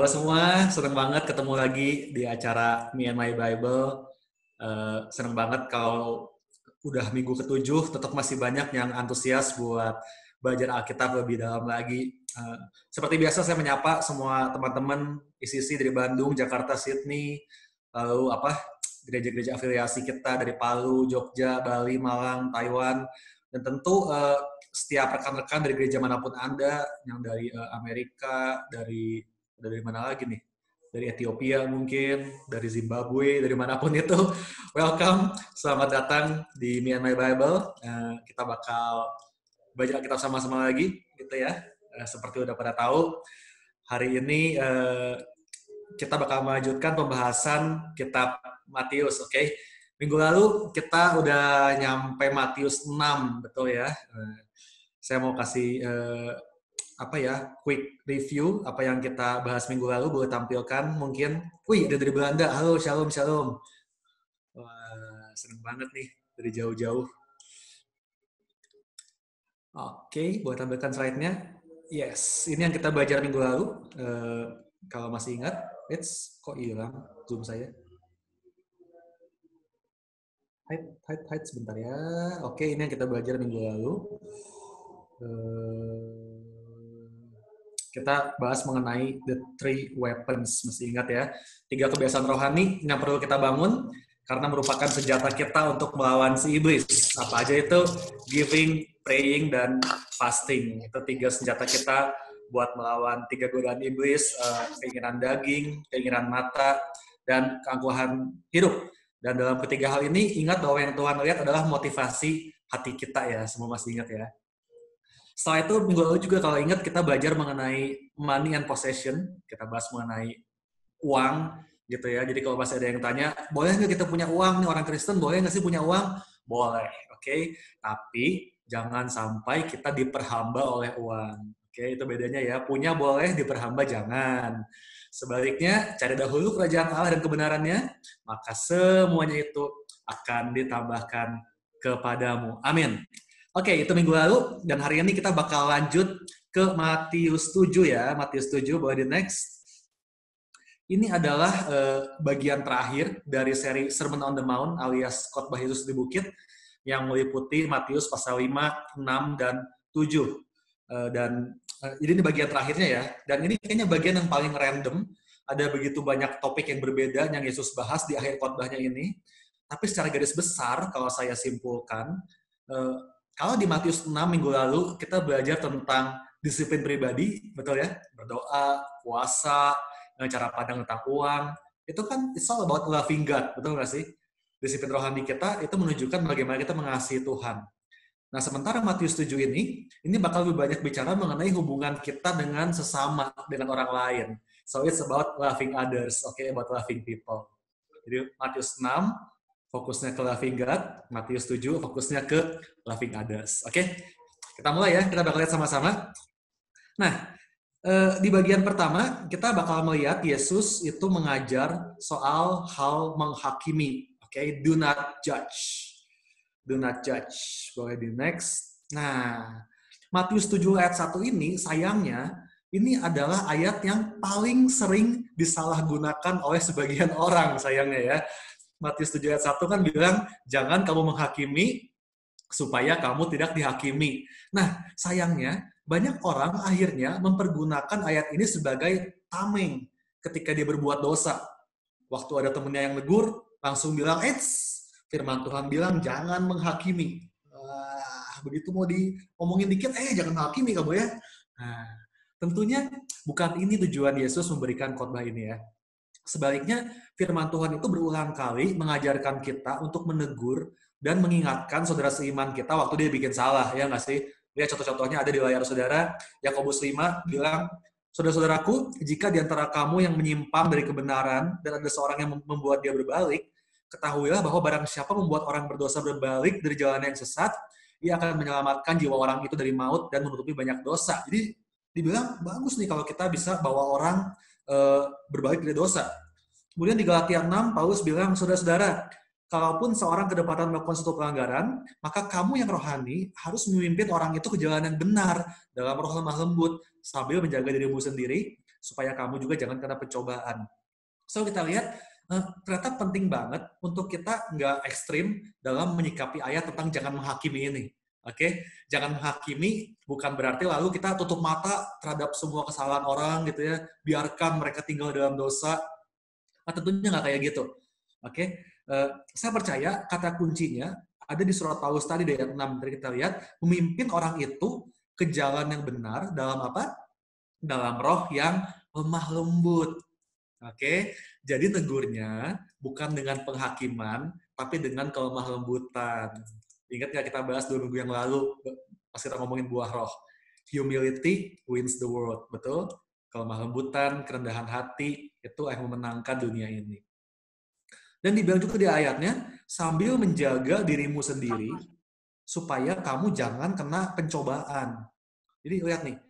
Halo semua, seneng banget ketemu lagi di acara Me and My Bible. Seneng banget kalau udah minggu ketujuh, tetap masih banyak yang antusias buat belajar Alkitab lebih dalam lagi. Seperti biasa saya menyapa semua teman-teman ICC dari Bandung, Jakarta, Sydney, lalu gereja-gereja afiliasi kita dari Palu, Jogja, Bali, Malang, Taiwan, dan tentu setiap rekan-rekan dari gereja manapun Anda, yang dari Amerika, dari mana lagi nih? Dari Ethiopia mungkin, dari Zimbabwe, dari manapun itu. Welcome, selamat datang di Me and My Bible. Kita bakal belajar kita sama-sama lagi, gitu ya. Seperti udah pada tahu, hari ini kita bakal melanjutkan pembahasan kitab Matius, oke? Minggu lalu kita udah nyampe Matius 6, betul ya? Saya mau kasih quick review apa yang kita bahas minggu lalu, boleh tampilkan mungkin. Wih, dari Belanda. Halo, shalom, shalom. Wah, seneng banget nih dari jauh-jauh. Oke, boleh tampilkan slide-nya. Yes, ini yang kita belajar minggu lalu. Kalau masih ingat, kok hilang Zoom saya. Hide sebentar ya. Oke, ini yang kita belajar minggu lalu. Kita bahas mengenai the three weapons, mesti ingat ya. 3 kebiasaan rohani yang perlu kita bangun karena merupakan senjata kita untuk melawan si iblis. Apa aja itu? Giving, praying, dan fasting. Itu 3 senjata kita buat melawan 3 godaan iblis, keinginan daging, keinginan mata, dan keangkuhan hidup. Dan dalam ketiga hal ini, ingat bahwa yang Tuhan lihat adalah motivasi hati kita ya. Semua masih ingat ya. Setelah itu, minggu lalu juga kalau ingat kita belajar mengenai money and possession. Kita bahas mengenai uang, gitu ya. Jadi kalau masih ada yang tanya, boleh nggak kita punya uang nih orang Kristen? Boleh nggak sih punya uang? Boleh, oke. Tapi jangan sampai kita diperhamba oleh uang. Oke, itu bedanya ya. Punya boleh, diperhamba jangan. Sebaliknya, cari dahulu kerajaan Allah dan kebenarannya, maka semuanya itu akan ditambahkan kepadamu. Amin. Oke, itu minggu lalu, dan hari ini kita bakal lanjut ke Matius 7 ya. Matius 7, boleh di next. Ini adalah bagian terakhir dari seri Sermon on the Mount alias khotbah Yesus di Bukit yang meliputi Matius pasal 5, 6, dan 7. Jadi ini bagian terakhirnya ya. Dan ini kayaknya bagian yang paling random. Ada begitu banyak topik yang berbeda yang Yesus bahas di akhir khotbahnya ini. Tapi secara garis besar, kalau saya simpulkan, kalau di Matius 6 minggu lalu kita belajar tentang disiplin pribadi, betul ya? Berdoa, puasa, cara pandang tentang uang. Itu kan it's all about loving God, betul nggak sih? Disiplin rohani kita itu menunjukkan bagaimana kita mengasihi Tuhan. Nah, sementara Matius 7 ini bakal lebih banyak bicara mengenai hubungan kita dengan sesama, dengan orang lain. So it's about loving others, okay? About loving people. Jadi Matius 6 fokusnya ke loving God, Matius 7 fokusnya ke loving others. Oke, kita mulai ya, kita bakal lihat sama-sama. Nah, di bagian pertama, kita bakal melihat Yesus itu mengajar soal hal menghakimi. Oke, do not judge. Do not judge. Boleh di next. Nah, Matius 7 ayat 1 ini, sayangnya, ini adalah ayat yang paling sering disalahgunakan oleh sebagian orang, sayangnya ya. Matius 7 ayat 1 kan bilang, jangan kamu menghakimi supaya kamu tidak dihakimi. Nah, sayangnya, banyak orang akhirnya mempergunakan ayat ini sebagai tameng ketika dia berbuat dosa. Waktu ada temennya yang negur, langsung bilang, firman Tuhan bilang, jangan menghakimi. Begitu mau diomongin dikit, jangan menghakimi kamu ya. Nah, tentunya bukan ini tujuan Yesus memberikan khotbah ini ya. Sebaliknya, firman Tuhan itu berulang kali mengajarkan kita untuk menegur dan mengingatkan saudara seiman kita waktu dia bikin salah, ya nggak sih? Lihat contoh-contohnya ada di layar saudara. Yakobus 5 bilang, saudara-saudaraku, jika di antara kamu yang menyimpang dari kebenaran dan ada seorang yang membuat dia berbalik, ketahuilah bahwa barang siapa membuat orang berdosa berbalik dari jalan yang sesat, ia akan menyelamatkan jiwa orang itu dari maut dan menutupi banyak dosa. Jadi dibilang bagus nih kalau kita bisa bawa orang berbalik dari dosa. Kemudian di Galatia 6, Paulus bilang, saudara-saudara, kalaupun seorang kedapatan melakukan suatu pelanggaran, maka kamu yang rohani harus memimpin orang itu ke jalan yang benar dalam roh lemah lembut, sambil menjaga dirimu sendiri, supaya kamu juga jangan kena pencobaan. So kita lihat ternyata penting banget untuk kita nggak ekstrim dalam menyikapi ayat tentang jangan menghakimi ini. Oke, jangan menghakimi bukan berarti lalu kita tutup mata terhadap semua kesalahan orang gitu ya, biarkan mereka tinggal dalam dosa. Tentunya nggak kayak gitu. Oke, saya percaya kata kuncinya ada di surat Paulus tadi di ayat 6. Dari kita lihat, memimpin orang itu ke jalan yang benar dalam apa? Dalam roh yang lemah lembut. Oke, jadi negurnya bukan dengan penghakiman, tapi dengan kelemah lembutan. Ingat nggak kita bahas 2 minggu yang lalu pas kita ngomongin buah roh? Humility wins the world, betul? Kelemah lembutan, kerendahan hati, itu yang memenangkan dunia ini. Dan dibilang juga di ayatnya, sambil menjaga dirimu sendiri, supaya kamu jangan kena pencobaan. Jadi lihat nih,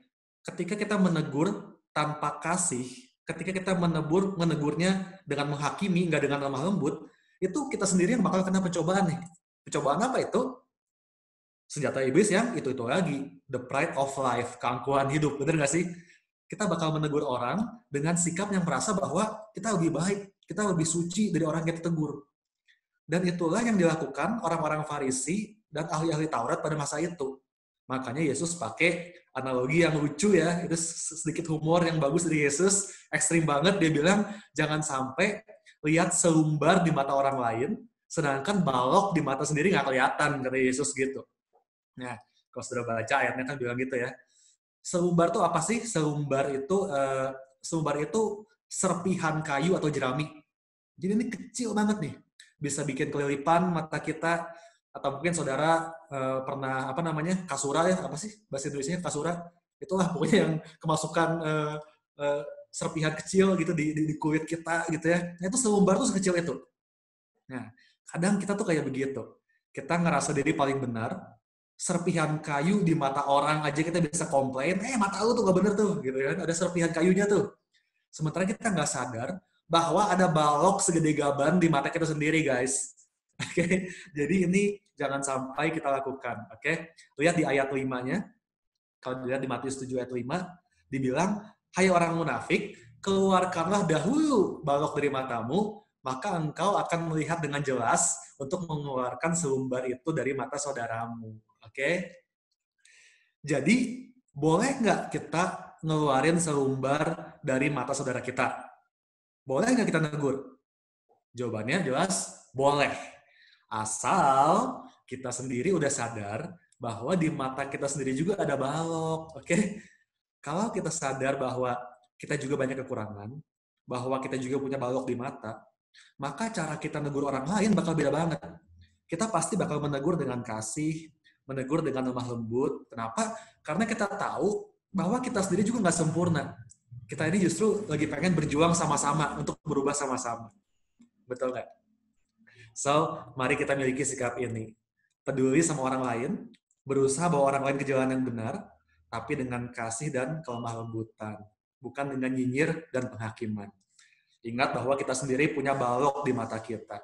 ketika kita menegur tanpa kasih, ketika kita menegurnya dengan menghakimi, nggak dengan lemah lembut, itu kita sendiri yang bakal kena pencobaan nih. Pencobaan apa itu? Senjata iblis yang itu lagi, the pride of life, keangkuhan hidup, bener nggak sih? Kita bakal menegur orang dengan sikap yang merasa bahwa kita lebih baik, kita lebih suci dari orang yang kita tegur. Dan itulah yang dilakukan orang-orang Farisi dan ahli-ahli Taurat pada masa itu. Makanya Yesus pakai analogi yang lucu ya, itu sedikit humor yang bagus dari Yesus, ekstrim banget, dia bilang, jangan sampai lihat selumbar di mata orang lain, sedangkan balok di mata sendiri nggak kelihatan, kata Yesus gitu. Nah, kalau sudah baca ayatnya kan bilang gitu ya. Selumbar itu apa sih? Selumbar itu serpihan kayu atau jerami. Jadi ini kecil banget nih. Bisa bikin kelilipan mata kita, atau mungkin saudara pernah kasura ya, apa sih bahasa Indonesia kasura? Itulah pokoknya yang kemasukan serpihan kecil gitu di kulit kita gitu ya. Nah, itu selumbar tuh sekecil itu. Nah, kadang kita tuh kayak begitu. Kita ngerasa diri paling benar, serpihan kayu di mata orang aja kita bisa komplain, mata lu tuh gak bener tuh, gitu kan, ada serpihan kayunya tuh. Sementara kita nggak sadar bahwa ada balok segede gaban di mata kita sendiri, guys. Oke, jadi ini jangan sampai kita lakukan. Oke, lihat di ayat 5-nya. Kalau dilihat di Matius 7 ayat 5, dibilang, hai orang munafik, keluarkanlah dahulu balok dari matamu, maka engkau akan melihat dengan jelas untuk mengeluarkan selumbar itu dari mata saudaramu. Oke? Jadi, boleh nggak kita ngeluarin selumbar dari mata saudara kita? Boleh nggak kita negur? Jawabannya jelas, boleh. Asal kita sendiri udah sadar bahwa di mata kita sendiri juga ada balok. Oke? Kalau kita sadar bahwa kita juga banyak kekurangan, bahwa kita juga punya balok di mata, maka cara kita negur orang lain bakal beda banget. Kita pasti bakal menegur dengan kasih, menegur dengan lemah lembut. Kenapa? Karena kita tahu bahwa kita sendiri juga nggak sempurna. Kita ini justru lagi pengen berjuang sama-sama untuk berubah sama-sama. Betul nggak? So, mari kita miliki sikap ini. Peduli sama orang lain, berusaha bawa orang lain ke jalan yang benar, tapi dengan kasih dan kelemah lembutan. Bukan dengan nyinyir dan penghakiman. Ingat bahwa kita sendiri punya balok di mata kita.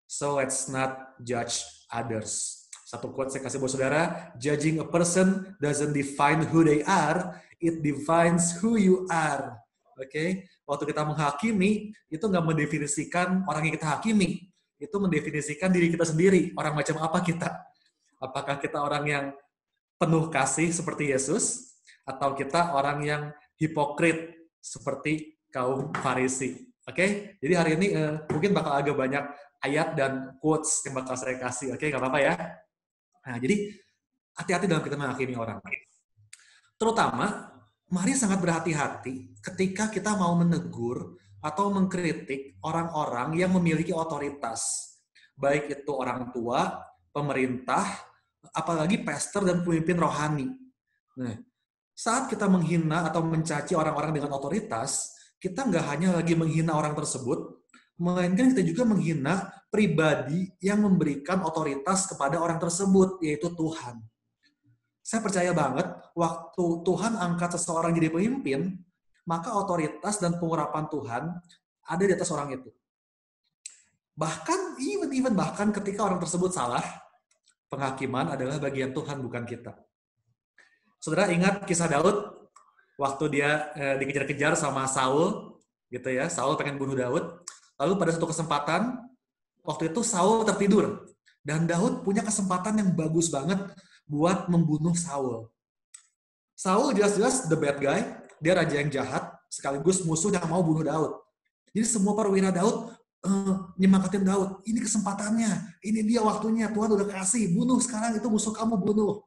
So let's not judge others. Satu quote saya kasih buat saudara, judging a person doesn't define who they are, it defines who you are. Oke? Waktu kita menghakimi, itu nggak mendefinisikan orang yang kita hakimi. Itu mendefinisikan diri kita sendiri, orang macam apa kita. Apakah kita orang yang penuh kasih seperti Yesus, atau kita orang yang hipokrit seperti kaum Farisi. Oke? Jadi hari ini mungkin bakal agak banyak ayat dan quotes yang bakal saya kasih. Oke, nggak apa-apa ya? Nah, jadi hati-hati dalam kita menghakimi orang. Terutama, mari sangat berhati-hati ketika kita mau menegur atau mengkritik orang-orang yang memiliki otoritas. Baik itu orang tua, pemerintah, apalagi pastor dan pemimpin rohani. Nah, saat kita menghina atau mencaci orang-orang dengan otoritas, kita nggak hanya lagi menghina orang tersebut, melainkan kita juga menghina pribadi yang memberikan otoritas kepada orang tersebut, yaitu Tuhan. Saya percaya banget, waktu Tuhan angkat seseorang jadi pemimpin, maka otoritas dan pengurapan Tuhan ada di atas orang itu. Bahkan, bahkan ketika orang tersebut salah, penghakiman adalah bagian Tuhan, bukan kita. Saudara ingat kisah Daud? waktu dia dikejar-kejar sama Saul, gitu ya. Saul pengen bunuh Daud. Lalu pada satu kesempatan, waktu itu Saul tertidur. Dan Daud punya kesempatan yang bagus banget buat membunuh Saul. Saul jelas-jelas the bad guy, dia raja yang jahat, sekaligus musuh yang mau bunuh Daud. Jadi semua perwira Daud nyemangatin Daud, ini kesempatannya, ini dia waktunya, Tuhan udah kasih, bunuh sekarang itu musuh kamu, bunuh.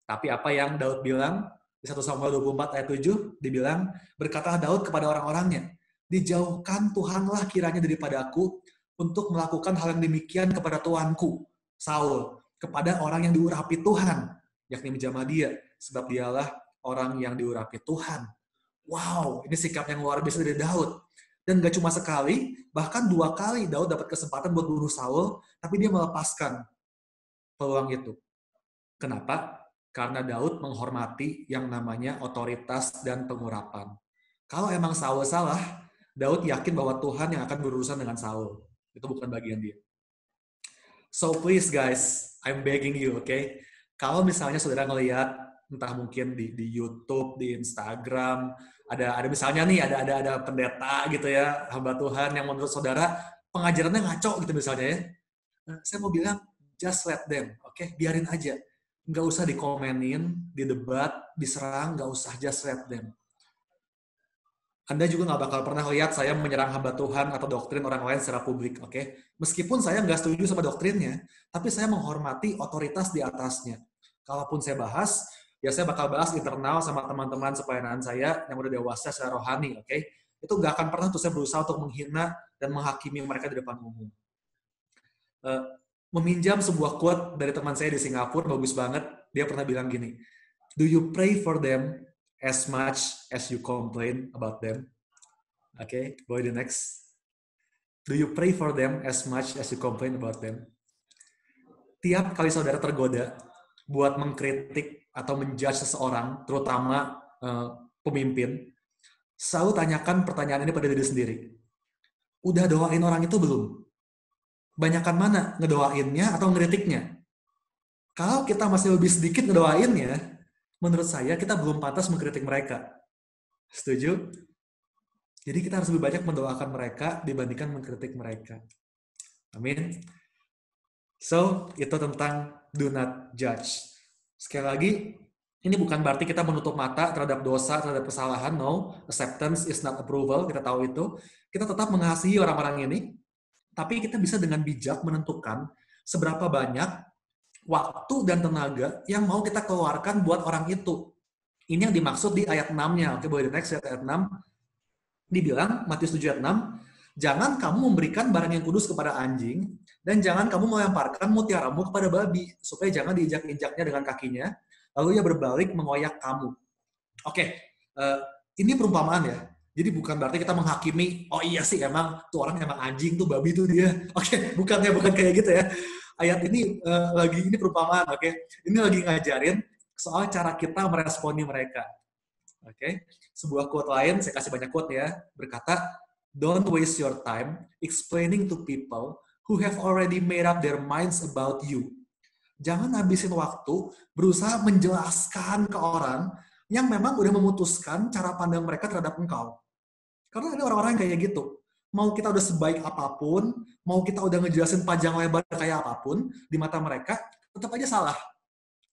Tapi apa yang Daud bilang, di 1 Samuel 24 ayat 7, dibilang, berkata Daud kepada orang-orangnya, dijauhkan Tuhanlah kiranya daripada aku, untuk melakukan hal yang demikian kepada Tuanku, Saul, kepada orang yang diurapi Tuhan, yakni menjamah dia, sebab dialah orang yang diurapi Tuhan. Wow, ini sikap yang luar biasa dari Daud. Dan gak cuma sekali, bahkan 2 kali Daud dapat kesempatan buat bunuh Saul, tapi dia melepaskan peluang itu. Kenapa? Karena Daud menghormati yang namanya otoritas dan pengurapan. Kalau emang Saul salah, Daud yakin bahwa Tuhan yang akan berurusan dengan Saul. Itu bukan bagian dia. So please guys, I'm begging you, okay? Kalau misalnya saudara ngelihat entah mungkin di YouTube, di Instagram, ada misalnya nih ada pendeta gitu ya, hamba Tuhan yang menurut saudara pengajarannya ngaco gitu misalnya ya. Nah, saya mau bilang just let them, okay? Biarin aja. Nggak usah dikomenin, didebat, diserang, nggak usah, just let them. Anda juga nggak bakal pernah lihat saya menyerang hamba Tuhan atau doktrin orang lain secara publik, oke? Meskipun saya nggak setuju sama doktrinnya, tapi saya menghormati otoritas di atasnya. Kalaupun saya bahas, ya saya bakal bahas internal sama teman-teman sepelayanan saya yang udah dewasa secara rohani, oke? Itu nggak akan pernah tuh saya berusaha untuk menghina dan menghakimi mereka di depan umum. Meminjam sebuah quote dari teman saya di Singapura, bagus banget. Dia pernah bilang gini, do you pray for them as much as you complain about them? Okay, go to the next. Do you pray for them as much as you complain about them? Tiap kali saudara tergoda buat mengkritik atau menjudge seseorang, terutama pemimpin, selalu tanyakan pertanyaan ini pada diri sendiri. Udah doain orang itu belum? Banyakan mana ngedoainnya atau ngeritiknya? Kalau kita masih lebih sedikit ngedoainnya, menurut saya kita belum pantas mengkritik mereka. Setuju? Jadi kita harus lebih banyak mendoakan mereka dibandingkan mengkritik mereka. Amin. So, itu tentang do not judge. Sekali lagi, ini bukan berarti kita menutup mata terhadap dosa, terhadap kesalahan. No, acceptance is not approval. Kita tahu itu. Kita tetap mengasihi orang-orang ini, tapi kita bisa dengan bijak menentukan seberapa banyak waktu dan tenaga yang mau kita keluarkan buat orang itu. Ini yang dimaksud di ayat 6-nya. Oke, boleh di next ayat 6. Dibilang, Matius 7 ayat 6, jangan kamu memberikan barang yang kudus kepada anjing, dan jangan kamu melemparkan mutiaramu kepada babi, supaya jangan diinjak-injaknya dengan kakinya, lalu ia berbalik mengoyak kamu. Oke, ini perumpamaan ya. Jadi bukan berarti kita menghakimi, oh iya sih emang tuh orang emang anjing, tuh babi tuh dia. Oke, bukan kayak gitu ya. Ayat ini ini perumpamaan, oke. Ini lagi ngajarin soal cara kita meresponi mereka. Oke. Sebuah quote lain, saya kasih banyak quote ya, berkata, don't waste your time explaining to people who have already made up their minds about you. Jangan habisin waktu berusaha menjelaskan ke orang yang memang udah memutuskan cara pandang mereka terhadap engkau. Karena ada orang-orang kayak gitu. Mau kita udah sebaik apapun, mau kita udah ngejelasin panjang lebar kayak apapun, di mata mereka tetap aja salah.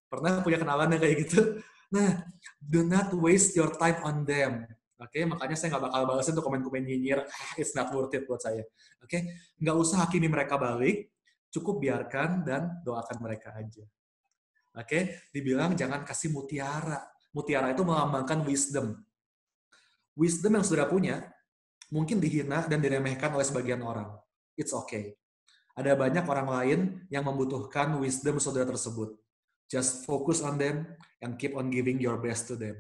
Pernah punya kenalan yang kayak gitu? Nah, do not waste your time on them. Oke, makanya saya nggak bakal balasin tuh komen-komen nyinyir. It's not worth it buat saya. Oke, nggak usah hakimi mereka balik, cukup biarkan dan doakan mereka aja. Oke, dibilang jangan kasih mutiara. Mutiara itu melambangkan wisdom. Wisdom yang saudara punya mungkin dihina dan diremehkan oleh sebagian orang. It's okay. Ada banyak orang lain yang membutuhkan wisdom saudara tersebut. Just focus on them and keep on giving your best to them.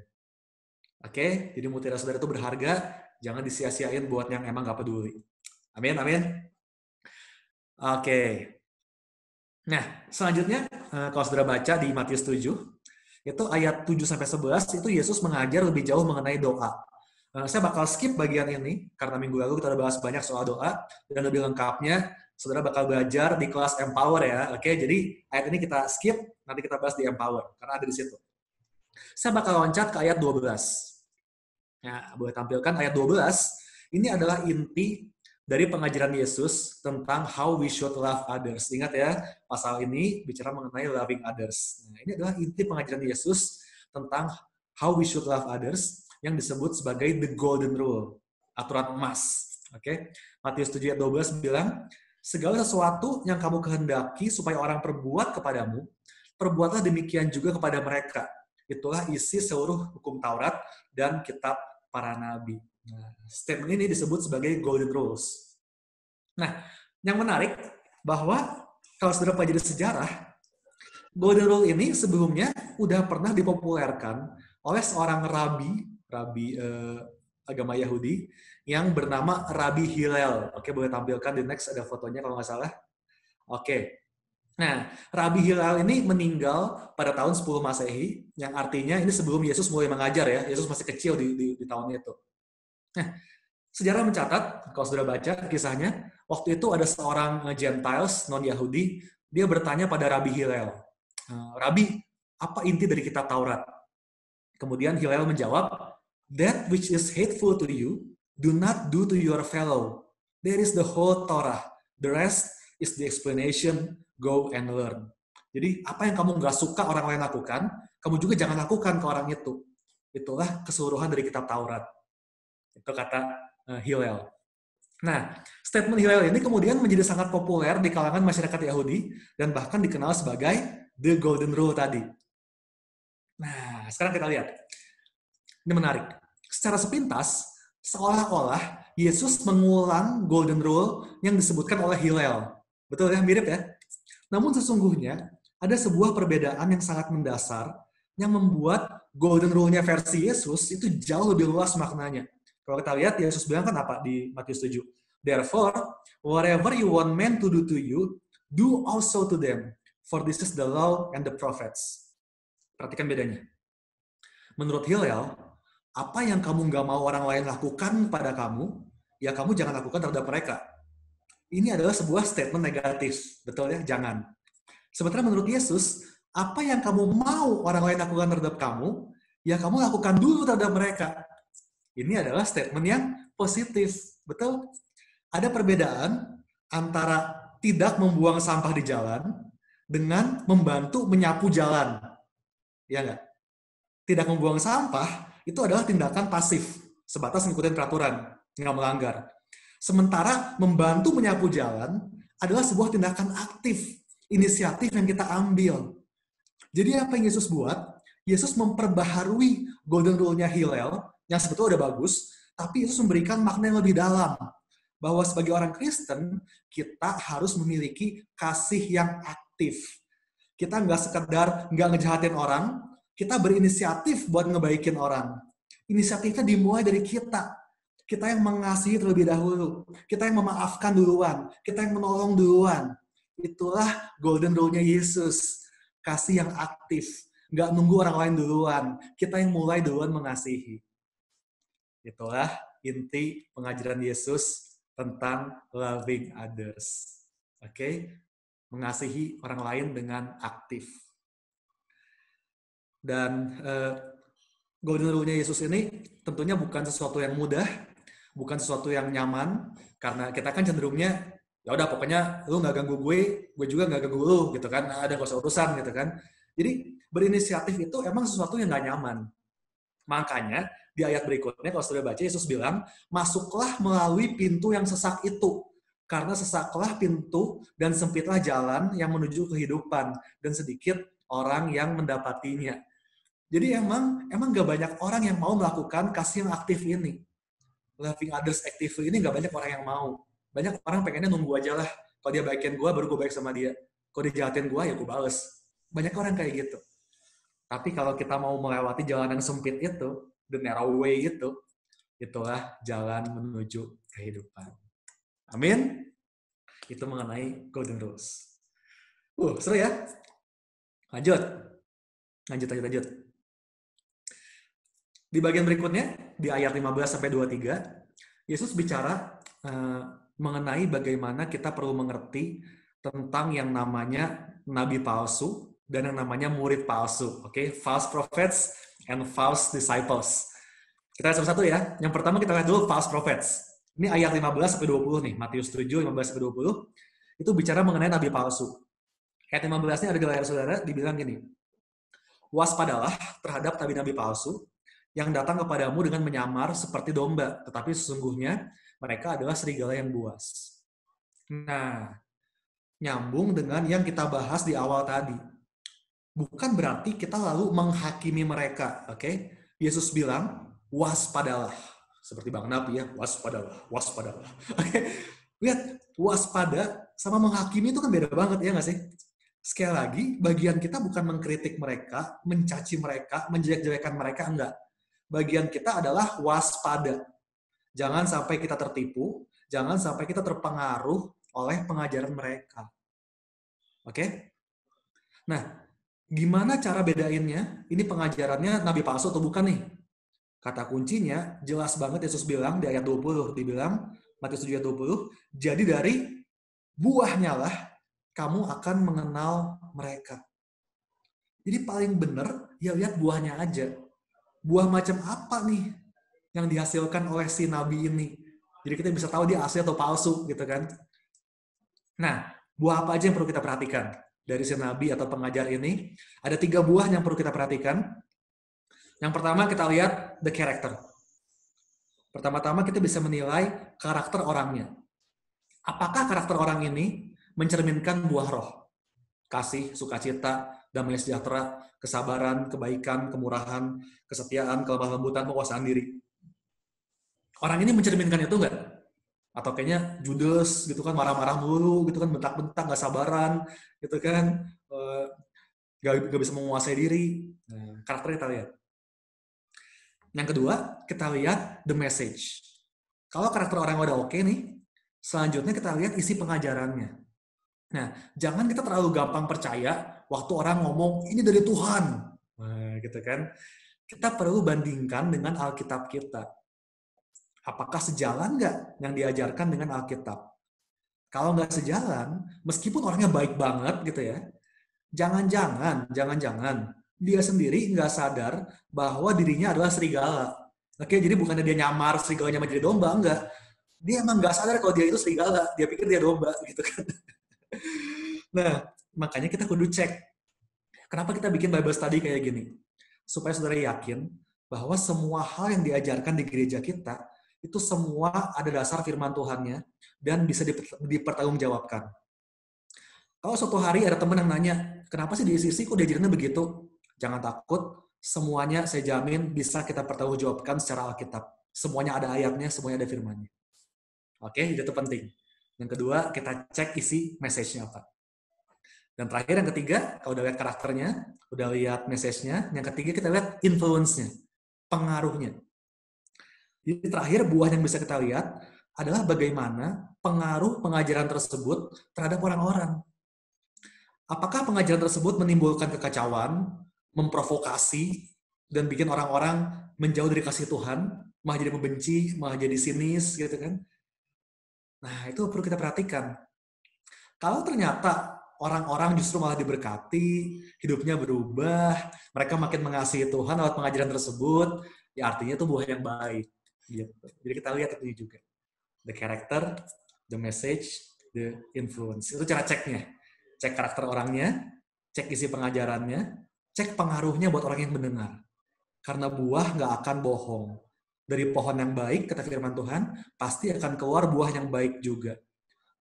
Oke, jadi mutiara saudara itu berharga, jangan disia-siain buat yang emang gak peduli. Amin, amin. Oke. Nah, selanjutnya, kalau saudara baca di Matius 7, itu ayat 7-11, itu Yesus mengajar lebih jauh mengenai doa. Saya bakal skip bagian ini, karena minggu lalu kita udah bahas banyak soal doa, dan lebih lengkapnya, saudara bakal belajar di kelas Empower ya. Oke, jadi ayat ini kita skip, nanti kita bahas di Empower, karena ada di situ. Saya bakal loncat ke ayat 12. Ya, boleh tampilkan ayat 12. Ini adalah inti dari pengajaran Yesus tentang how we should love others. Ingat ya, pasal ini bicara mengenai loving others. Nah, ini adalah inti pengajaran Yesus tentang how we should love others yang disebut sebagai the golden rule, aturan emas. Oke, Matius 7 ayat 12 bilang, segala sesuatu yang kamu kehendaki supaya orang perbuat kepadamu, perbuatlah demikian juga kepada mereka. Itulah isi seluruh hukum Taurat dan kitab para nabi. Nah, statement ini disebut sebagai golden rules. Nah, yang menarik bahwa kalau saudara pelajari sejarah, golden rule ini sebelumnya udah pernah dipopulerkan oleh seorang rabi agama Yahudi yang bernama Rabbi Hillel. Oke, boleh tampilkan di next, ada fotonya kalau nggak salah. Oke. Nah, Rabbi Hillel ini meninggal pada tahun 10 Masehi, yang artinya ini sebelum Yesus mulai mengajar ya. Yesus masih kecil di tahun itu. Nah, sejarah mencatat, kalau sudah baca kisahnya, waktu itu ada seorang Gentiles, non-Yahudi, dia bertanya pada Rabbi Hillel, Rabbi, apa inti dari kitab Taurat? Kemudian Hillel menjawab, that which is hateful to you, do not do to your fellow. There is the whole Torah. The rest is the explanation, go and learn. Jadi apa yang kamu nggak suka orang lain lakukan, kamu juga jangan lakukan ke orang itu. Itulah keseluruhan dari kitab Taurat. Itu kata Hillel. Nah, statement Hillel ini kemudian menjadi sangat populer di kalangan masyarakat Yahudi dan bahkan dikenal sebagai the golden rule tadi. Nah, sekarang kita lihat. Ini menarik. Secara sepintas, seolah-olah Yesus mengulang golden rule yang disebutkan oleh Hillel. Betul ya? Mirip ya? Namun sesungguhnya ada sebuah perbedaan yang sangat mendasar yang membuat golden rule-nya versi Yesus itu jauh lebih luas maknanya. Kalau kita lihat, Yesus bilang kan apa di Matius 7? Therefore, whatever you want men to do to you, do also to them. For this is the law and the prophets. Perhatikan bedanya. Menurut Hillel, apa yang kamu nggak mau orang lain lakukan pada kamu, ya kamu jangan lakukan terhadap mereka. Ini adalah sebuah statement negatif. Betul ya? Jangan. Sementara menurut Yesus, apa yang kamu mau orang lain lakukan terhadap kamu, ya kamu lakukan dulu terhadap mereka. Ini adalah statement yang positif. Betul? Ada perbedaan antara tidak membuang sampah di jalan dengan membantu menyapu jalan. Ya nggak? Tidak membuang sampah itu adalah tindakan pasif, sebatas ngikutin peraturan, nggak melanggar. Sementara membantu menyapu jalan adalah sebuah tindakan aktif, inisiatif yang kita ambil. Jadi apa yang Yesus buat? Yesus memperbaharui golden rule-nya Hillel, yang sebetulnya udah bagus, tapi Yesus memberikan makna yang lebih dalam. Bahwa sebagai orang Kristen, kita harus memiliki kasih yang aktif. Kita nggak sekedar nggak ngejahatin orang, kita berinisiatif buat ngebaikin orang. Inisiatifnya dimulai dari kita. Kita yang mengasihi terlebih dahulu. Kita yang memaafkan duluan. Kita yang menolong duluan. Itulah golden rule-nya Yesus. Kasih yang aktif. Nggak nunggu orang lain duluan. Kita yang mulai duluan mengasihi. Itulah inti pengajaran Yesus tentang loving others. Oke? Mengasihi orang lain dengan aktif. Dan golden rule-nya Yesus ini tentunya bukan sesuatu yang mudah, bukan sesuatu yang nyaman, karena kita kan cenderungnya, ya udah pokoknya lu nggak ganggu gue juga nggak ganggu lu, gitu kan, ada gak usah urusan, gitu kan. Jadi berinisiatif itu emang sesuatu yang nggak nyaman. Makanya di ayat berikutnya kalau sudah baca, Yesus bilang, masuklah melalui pintu yang sesak itu, karena sesaklah pintu dan sempitlah jalan yang menuju kehidupan, dan sedikit orang yang mendapatinya. Jadi emang gak banyak orang yang mau melakukan kasih yang aktif ini. Loving others actively ini gak banyak orang yang mau. Banyak orang pengennya nunggu aja lah. Kalau dia baikin gue, baru gue baik sama dia. Kalau dia jahatin gue, ya gue bales. Banyak orang kayak gitu. Tapi kalau kita mau melewati jalan yang sempit itu, the narrow way itu, itulah jalan menuju kehidupan. Amin? Itu mengenai golden rules. Seru ya? Lanjut. Di bagian berikutnya, di ayat 15-23, Yesus bicara mengenai bagaimana kita perlu mengerti tentang yang namanya nabi palsu dan yang namanya murid palsu. Oke, false prophets and false disciples. Kita lihat satu-satu ya. Yang pertama kita lihat dulu false prophets. Ini ayat 15 sampai 20 nih, Matius 7 15 sampai 20. Itu bicara mengenai nabi palsu. Ayat 15-nya ada di layar saudara, dibilang gini. Waspadalah terhadap nabi-nabi palsu yang datang kepadamu dengan menyamar seperti domba, tetapi sesungguhnya mereka adalah serigala yang buas. Nah, nyambung dengan yang kita bahas di awal tadi. Bukan berarti kita lalu menghakimi mereka, oke? Yesus bilang, waspadalah. Seperti Bang Nabi ya, waspadalah, waspadalah. Oke, lihat, waspada sama menghakimi itu kan beda banget, ya nggak sih? Sekali lagi, bagian kita bukan mengkritik mereka, mencaci mereka, menjelek-jelekan mereka, enggak. Bagian kita adalah waspada. Jangan sampai kita tertipu, jangan sampai kita terpengaruh oleh pengajaran mereka. Oke? Nah, gimana cara bedainnya? Ini pengajarannya nabi palsu atau bukan nih? Kata kuncinya, jelas banget Yesus bilang di ayat 20, dibilang, Matius 7 ayat 20, jadi dari buahnya lah kamu akan mengenal mereka. Jadi paling benar, ya lihat buahnya aja. Buah macam apa nih yang dihasilkan oleh si nabi ini? Jadi kita bisa tahu dia asli atau palsu, gitu kan? Nah, buah apa aja yang perlu kita perhatikan dari si nabi atau pengajar ini? Ada 3 buah yang perlu kita perhatikan. Yang pertama kita lihat the character. Pertama-tama kita bisa menilai karakter orangnya. Apakah karakter orang ini mencerminkan buah roh? Kasih, sukacita, damai sejahtera, kesabaran, kebaikan, kemurahan, kesetiaan, kelemah lembutan, penguasaan diri. Orang ini mencerminkan itu enggak? Atau kayaknya judes gitu kan, marah-marah mulu gitu kan, bentak-bentak, nggak sabaran gitu kan, nggak bisa menguasai diri. Nah, karakternya kita lihat. Yang kedua, kita lihat the message. Kalau karakter orang udah oke nih, selanjutnya kita lihat isi pengajarannya. Nah, jangan kita terlalu gampang percaya waktu orang ngomong, ini dari Tuhan. Nah, gitu kan. Kita perlu bandingkan dengan Alkitab kita. Apakah sejalan nggak yang diajarkan dengan Alkitab? Kalau nggak sejalan, meskipun orangnya baik banget gitu ya, jangan-jangan dia sendiri nggak sadar bahwa dirinya adalah serigala. Oke, jadi bukannya dia nyamar serigalanya menjadi domba, enggak. Dia emang nggak sadar kalau dia itu serigala, dia pikir dia domba gitu kan. Nah, makanya kita kudu cek. Kenapa kita bikin Bible study kayak gini? Supaya saudara yakin bahwa semua hal yang diajarkan di gereja kita, itu semua ada dasar firman Tuhannya dan bisa dipertanggungjawabkan. Kalau suatu hari ada teman yang nanya, kenapa sih di ICC kok diajarinnya begitu? Jangan takut, semuanya saya jamin bisa kita pertanggungjawabkan secara Alkitab. Semuanya ada ayatnya, semuanya ada firmannya. Oke, itu penting. Yang kedua, kita cek isi message-nya apa. Dan terakhir, yang ketiga, kalau udah lihat karakternya, udah lihat message-nya, yang ketiga kita lihat influence-nya, pengaruhnya. Jadi terakhir, buah yang bisa kita lihat adalah bagaimana pengaruh pengajaran tersebut terhadap orang-orang. Apakah pengajaran tersebut menimbulkan kekacauan, memprovokasi, dan bikin orang-orang menjauh dari kasih Tuhan, malah jadi membenci, malah jadi sinis, gitu kan? Nah, itu perlu kita perhatikan. Kalau ternyata orang-orang justru malah diberkati, hidupnya berubah, mereka makin mengasihi Tuhan lewat pengajaran tersebut, ya artinya itu buah yang baik. Gitu. Jadi kita lihat itu juga. The character, the message, the influence. Itu cara ceknya. Cek karakter orangnya, cek isi pengajarannya, cek pengaruhnya buat orang yang mendengar. Karena buah nggak akan bohong. Dari pohon yang baik, kata firman Tuhan, pasti akan keluar buah yang baik juga.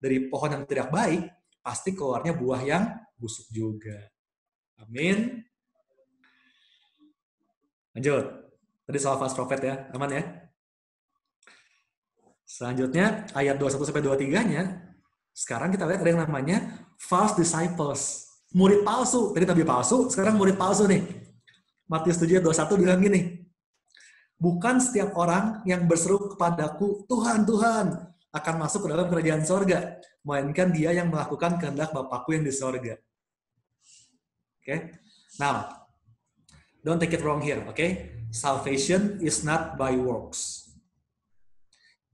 Dari pohon yang tidak baik, pasti keluarnya buah yang busuk juga. Amin. Lanjut. Tadi soal false prophet ya. Aman ya? Selanjutnya, ayat 21-23-nya, sekarang kita lihat ada yang namanya false disciples. Murid palsu. Tadi nabi palsu, sekarang murid palsu nih. Matius 7:21 bilang gini, bukan setiap orang yang berseru kepadaku, Tuhan, Tuhan, akan masuk ke dalam kerajaan sorga, melainkan dia yang melakukan kehendak Bapakku yang di sorga. Okay? Now, don't take it wrong here, okay? Salvation is not by works.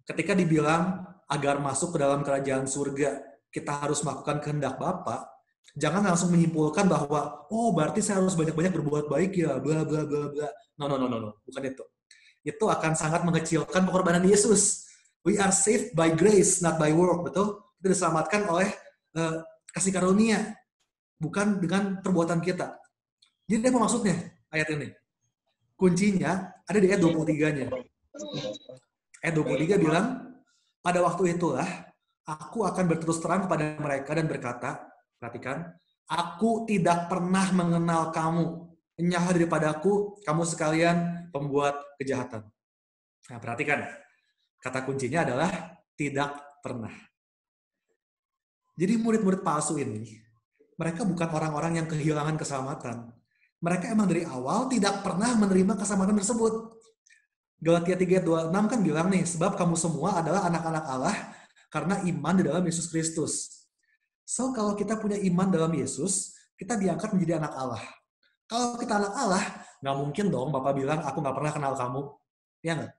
Ketika dibilang agar masuk ke dalam kerajaan surga, kita harus melakukan kehendak Bapa, Jangan langsung menyimpulkan bahwa, oh berarti saya harus banyak-banyak berbuat baik ya, bla bla bla bla. No, no, no, no, no. Bukan itu. Itu akan sangat mengecilkan pengorbanan Yesus. We are saved by grace, not by work. Betul? Kita diselamatkan oleh kasih karunia, bukan dengan perbuatan kita. Jadi apa maksudnya ayat ini? Kuncinya ada di ayat 23-nya. Ayat 23 bilang, pada waktu itulah aku akan berterus terang kepada mereka dan berkata, perhatikan, aku tidak pernah mengenal kamu. Enyahlah daripadaku, kamu sekalian pembuat kejahatan. Nah, perhatikan. Kata kuncinya adalah tidak pernah. Jadi murid-murid palsu ini, mereka bukan orang-orang yang kehilangan keselamatan. Mereka emang dari awal tidak pernah menerima keselamatan tersebut. Galatia 3:26 kan bilang nih, sebab kamu semua adalah anak-anak Allah karena iman di dalam Yesus Kristus. So, kalau kita punya iman dalam Yesus, kita diangkat menjadi anak Allah. Kalau kita anak Allah, nggak mungkin dong Bapak bilang, aku nggak pernah kenal kamu. Ya nggak?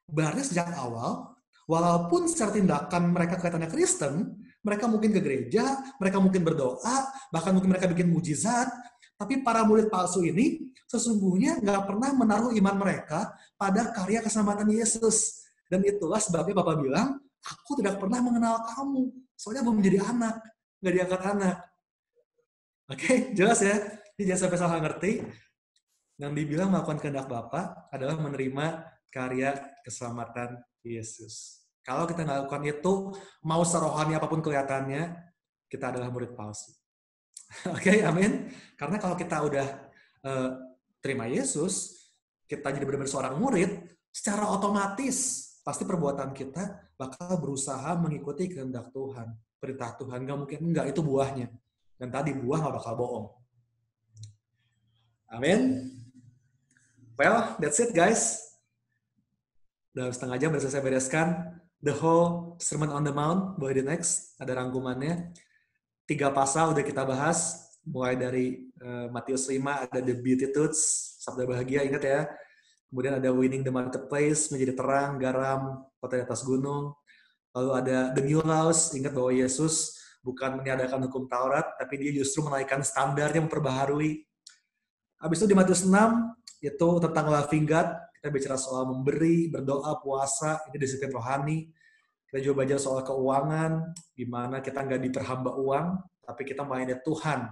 Berarti sejak awal, walaupun secara tindakan mereka kelihatannya Kristen, mereka mungkin ke gereja, mereka mungkin berdoa, bahkan mungkin mereka bikin mujizat, tapi para murid palsu ini sesungguhnya nggak pernah menaruh iman mereka pada karya keselamatan Yesus. Dan itulah sebabnya Bapak bilang, aku tidak pernah mengenal kamu. Soalnya belum menjadi anak, nggak diangkat anak. Oke, jelas ya? Jadi jangan sampai salah ngerti. Yang dibilang melakukan kehendak Bapa adalah menerima karya keselamatan Yesus. Kalau kita nggak lakukan itu, mau serohani apapun kelihatannya, kita adalah murid palsu. Oke, amin. Karena kalau kita udah terima Yesus, kita jadi benar-benar seorang murid, secara otomatis pasti perbuatan kita bakal berusaha mengikuti kehendak Tuhan, perintah Tuhan. Nggak mungkin enggak, itu buahnya. Dan tadi buah nggak bakal bohong. Amin. Well, that's it guys. Dalam setengah jam sudah saya bereskan the whole Sermon on the Mount. Boleh di next, ada rangkumannya. 3 pasal udah kita bahas, mulai dari Matius 5 ada the Beatitudes, sabda bahagia, ingat ya. Kemudian ada winning the marketplace, menjadi terang, garam, kota di atas gunung. Lalu ada the new laws, ingat bahwa Yesus bukan meniadakan hukum Taurat, tapi dia justru menaikkan standarnya, memperbaharui. Habis itu di Matius 6, itu tentang loving God, kita bicara soal memberi, berdoa, puasa, ini disiplin rohani. Kita juga belajar soal keuangan, gimana kita nggak diperhamba uang, tapi kita melayani Tuhan,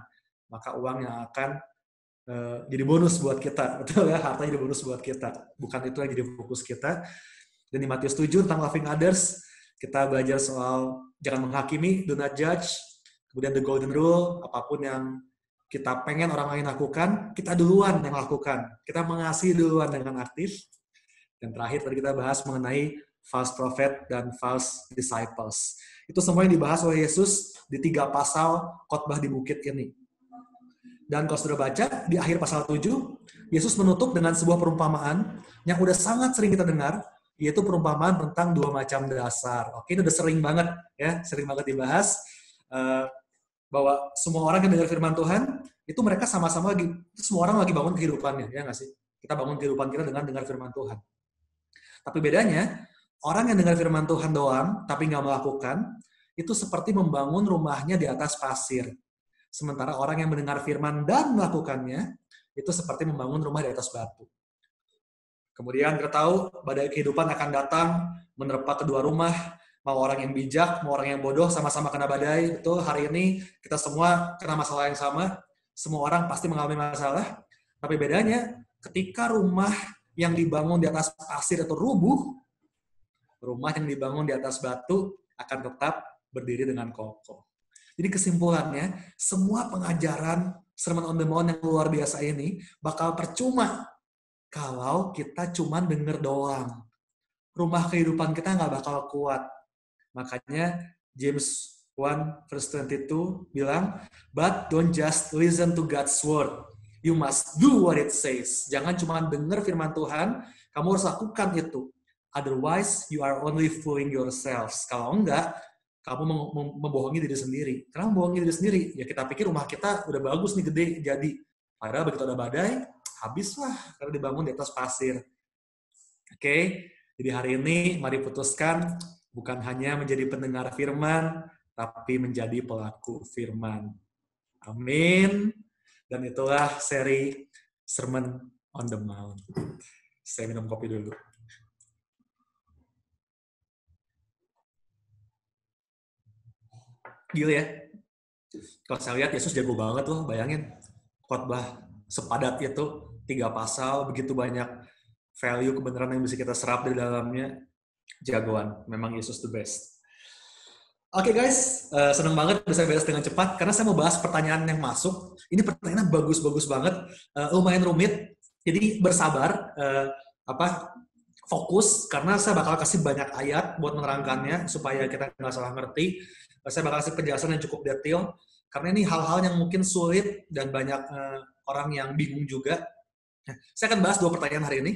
maka uang yang akan jadi bonus buat kita, betul ya, hartanya jadi bonus buat kita, bukan itu yang jadi fokus kita. Dan di Matius 7 tentang loving others, kita belajar soal jangan menghakimi, do not judge, kemudian the golden rule, apapun yang kita pengen orang lain lakukan, kita duluan yang lakukan, kita mengasihi duluan dengan aktif. Dan terakhir tadi kita bahas mengenai false prophet dan false disciples. Itu semua yang dibahas oleh Yesus di 3 pasal khotbah di bukit ini. Dan kalau sudah baca, di akhir pasal 7, Yesus menutup dengan sebuah perumpamaan yang udah sangat sering kita dengar, yaitu perumpamaan tentang 2 macam dasar. Oke, ini udah sering banget ya, sering banget dibahas, bahwa semua orang yang dengar firman Tuhan, itu mereka sama-sama lagi, semua orang lagi bangun kehidupannya, ya nggak sih? Kita bangun kehidupan kita dengan dengar firman Tuhan. Tapi bedanya, orang yang dengar firman Tuhan doang, tapi nggak melakukan, itu seperti membangun rumahnya di atas pasir. Sementara orang yang mendengar firman dan melakukannya, itu seperti membangun rumah di atas batu. Kemudian kita tahu, badai kehidupan akan datang, menerpa kedua rumah, mau orang yang bijak, mau orang yang bodoh, sama-sama kena badai. Betul, hari ini kita semua kena masalah yang sama, semua orang pasti mengalami masalah, tapi bedanya, ketika rumah yang dibangun di atas pasir itu rubuh, rumah yang dibangun di atas batu akan tetap berdiri dengan kokoh. Jadi kesimpulannya, semua pengajaran Sermon on the Mount yang luar biasa ini bakal percuma kalau kita cuma denger doang. Rumah kehidupan kita nggak bakal kuat. Makanya James 1 verse 22 bilang, but don't just listen to God's word. You must do what it says. Jangan cuma denger firman Tuhan, kamu harus lakukan itu. Otherwise, you are only fooling yourselves. Kalau enggak, kamu membohongi diri sendiri. Karena membohongi diri sendiri, ya kita pikir rumah kita udah bagus nih, gede, jadi. Padahal begitu ada badai, habislah karena dibangun di atas pasir. Oke, jadi hari ini mari putuskan bukan hanya menjadi pendengar firman, tapi menjadi pelaku firman. Amin. Dan itulah seri Sermon on the Mount. Saya minum kopi dulu. Gila ya. Kalau saya lihat Yesus jago banget loh, bayangin. Khotbah sepadat itu, 3 pasal, begitu banyak value kebenaran yang bisa kita serap dari dalamnya. Jagoan. Memang Yesus the best. Oke guys, seneng banget bisa beres dengan cepat karena saya mau bahas pertanyaan yang masuk. Ini pertanyaannya bagus-bagus banget, lumayan rumit. Jadi bersabar, fokus karena saya bakal kasih banyak ayat buat menerangkannya supaya kita nggak salah ngerti. Saya bakal kasih penjelasan yang cukup detail karena ini hal-hal yang mungkin sulit dan banyak orang yang bingung juga. Nah, saya akan bahas 2 pertanyaan hari ini.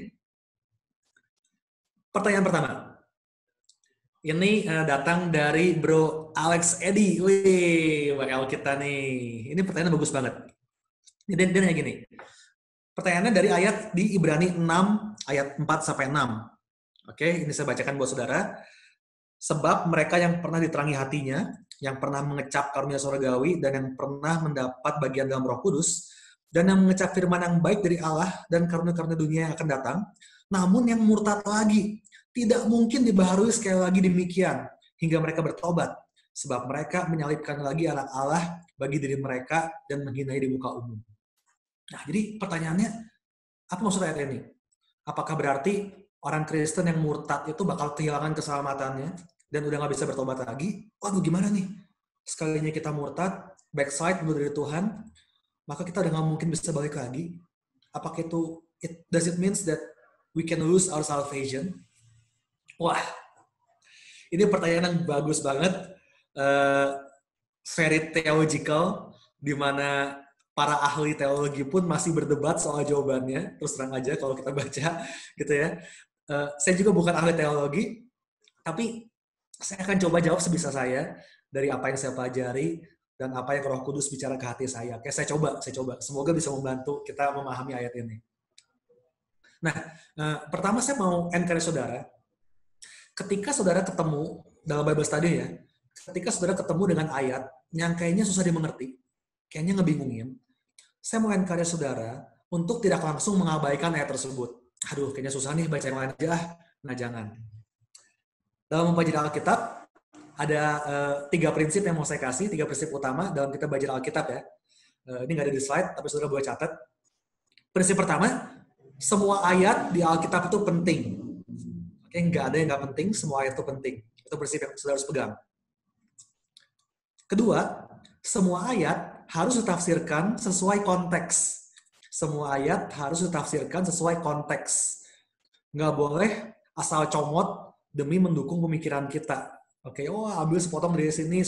Pertanyaan pertama. Ini datang dari Bro Alex Edi. Wih, WL kita nih. Ini pertanyaan bagus banget. Dia nanya gini. Pertanyaannya dari ayat di Ibrani 6, ayat 4-6. Oke, ini saya bacakan buat saudara. Sebab mereka yang pernah diterangi hatinya, yang pernah mengecap karunia surgawi, dan yang pernah mendapat bagian dalam Roh Kudus, dan yang mengecap firman yang baik dari Allah dan karunia-karunia dunia yang akan datang, namun yang murtad lagi, tidak mungkin dibaharui sekali lagi demikian, hingga mereka bertobat. Sebab mereka menyalibkan lagi anak Allah bagi diri mereka dan menghinai di muka umum. Nah, jadi pertanyaannya, apa maksud ayat ini? Apakah berarti orang Kristen yang murtad itu bakal kehilangan keselamatannya dan udah nggak bisa bertobat lagi? Waduh, gimana nih? Sekalinya kita murtad, backslide dari Tuhan, maka kita udah nggak mungkin bisa balik lagi. Apakah itu, does it means that we can lose our salvation? Wah, ini pertanyaan yang bagus banget, very theological, di mana para ahli teologi pun masih berdebat soal jawabannya. Terus terang aja kalau kita baca, gitu ya. Saya juga bukan ahli teologi, tapi saya akan coba jawab sebisa saya dari apa yang saya pelajari dan apa yang Roh Kudus bicara ke hati saya. Oke, saya coba. Semoga bisa membantu kita memahami ayat ini. Nah, pertama saya mau encourage saudara. Ketika saudara ketemu dalam Bible study ya, ketika saudara ketemu dengan ayat yang kayaknya susah dimengerti, kayaknya ngebingungin, saya mau encourage saudara untuk tidak langsung mengabaikan ayat tersebut. Aduh, kayaknya susah nih, baca yang lain aja. Nah, jangan. Dalam mempelajari Alkitab, ada 3 prinsip yang mau saya kasih, 3 prinsip utama dalam kita belajar Alkitab ya. Ini nggak ada di slide, tapi saudara boleh catat. Prinsip pertama, semua ayat di Alkitab itu penting. Oke, nggak ada yang nggak penting, semua ayat itu penting. Itu prinsip yang saudara harus pegang. Kedua, semua ayat harus ditafsirkan sesuai konteks. Semua ayat harus ditafsirkan sesuai konteks. Nggak boleh asal comot demi mendukung pemikiran kita. Oke, ambil sepotong dari sini,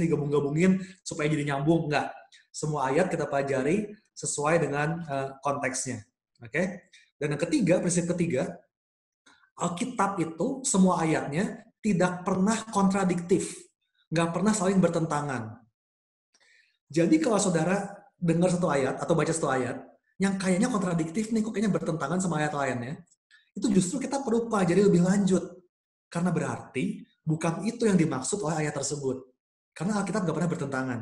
gabung-gabungin supaya jadi nyambung. Nggak. Semua ayat kita pelajari sesuai dengan konteksnya. Oke. Dan yang ketiga, prinsip ketiga, Alkitab itu semua ayatnya tidak pernah kontradiktif, nggak pernah saling bertentangan. Jadi kalau saudara dengar satu ayat atau baca satu ayat yang kayaknya kontradiktif nih, kok kayaknya bertentangan sama ayat lainnya, itu justru kita perlu pelajari lebih lanjut. Karena berarti bukan itu yang dimaksud oleh ayat tersebut. Karena Alkitab nggak pernah bertentangan.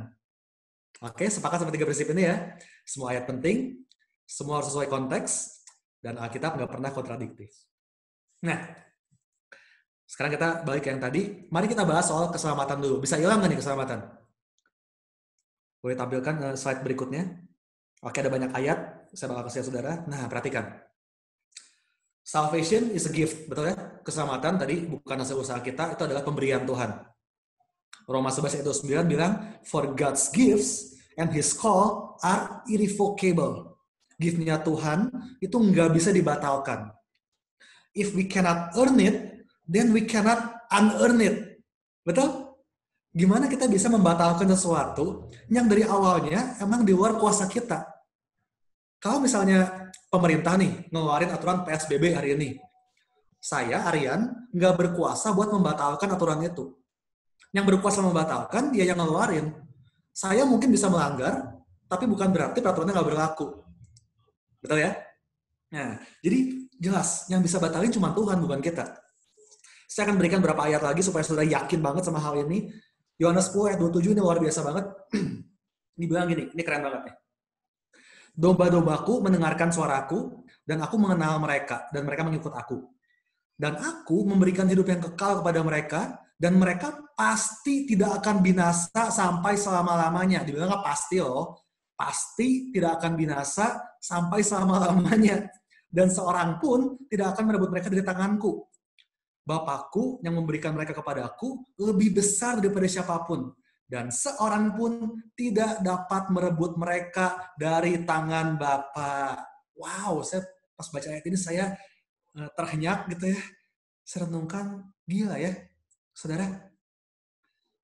Oke, sepakat sama 3 prinsip ini ya. Semua ayat penting, semua harus sesuai konteks, dan Alkitab nggak pernah kontradiktif. Nah, sekarang kita balik ke yang tadi. Mari kita bahas soal keselamatan dulu. Bisa hilang nggak nih keselamatan? Boleh tampilkan slide berikutnya. Oke, ada banyak ayat. Saya bakal kasih saudara. Nah, perhatikan. Salvation is a gift. Betul ya? Keselamatan tadi bukan hasil usaha kita. Itu adalah pemberian Tuhan. Roma 11 ayat 29 bilang, For God's gifts and His call are irrevocable. Gift-nya Tuhan itu nggak bisa dibatalkan. If we cannot earn it, then we cannot unearn it. Betul? Gimana kita bisa membatalkan sesuatu yang dari awalnya emang di luar kuasa kita? Kalau misalnya pemerintah nih ngeluarin aturan PSBB hari ini, saya, Aryan, nggak berkuasa buat membatalkan aturan itu. Yang berkuasa membatalkan, dia yang ngeluarin. Saya mungkin bisa melanggar, tapi bukan berarti peraturannya nggak berlaku. Betul ya? Nah, jadi jelas, yang bisa batalin cuma Tuhan, bukan kita. Saya akan berikan beberapa ayat lagi supaya saudara yakin banget sama hal ini. Yohanes 10 ayat 27 ini luar biasa banget. Dibilang gini, ini keren banget nih. Domba-dombaku mendengarkan suaraku, dan aku mengenal mereka, dan mereka mengikut aku. Dan aku memberikan hidup yang kekal kepada mereka, dan mereka pasti tidak akan binasa sampai selama-lamanya. Dibilang nggak pasti loh, pasti tidak akan binasa sampai selama-lamanya. Dan seorang pun tidak akan merebut mereka dari tanganku. Bapakku yang memberikan mereka kepadaku lebih besar daripada siapapun. Dan seorang pun tidak dapat merebut mereka dari tangan Bapa. Wow, saya pas baca ayat ini saya terhenyak gitu ya. Saya renungkan, gila ya. Saudara,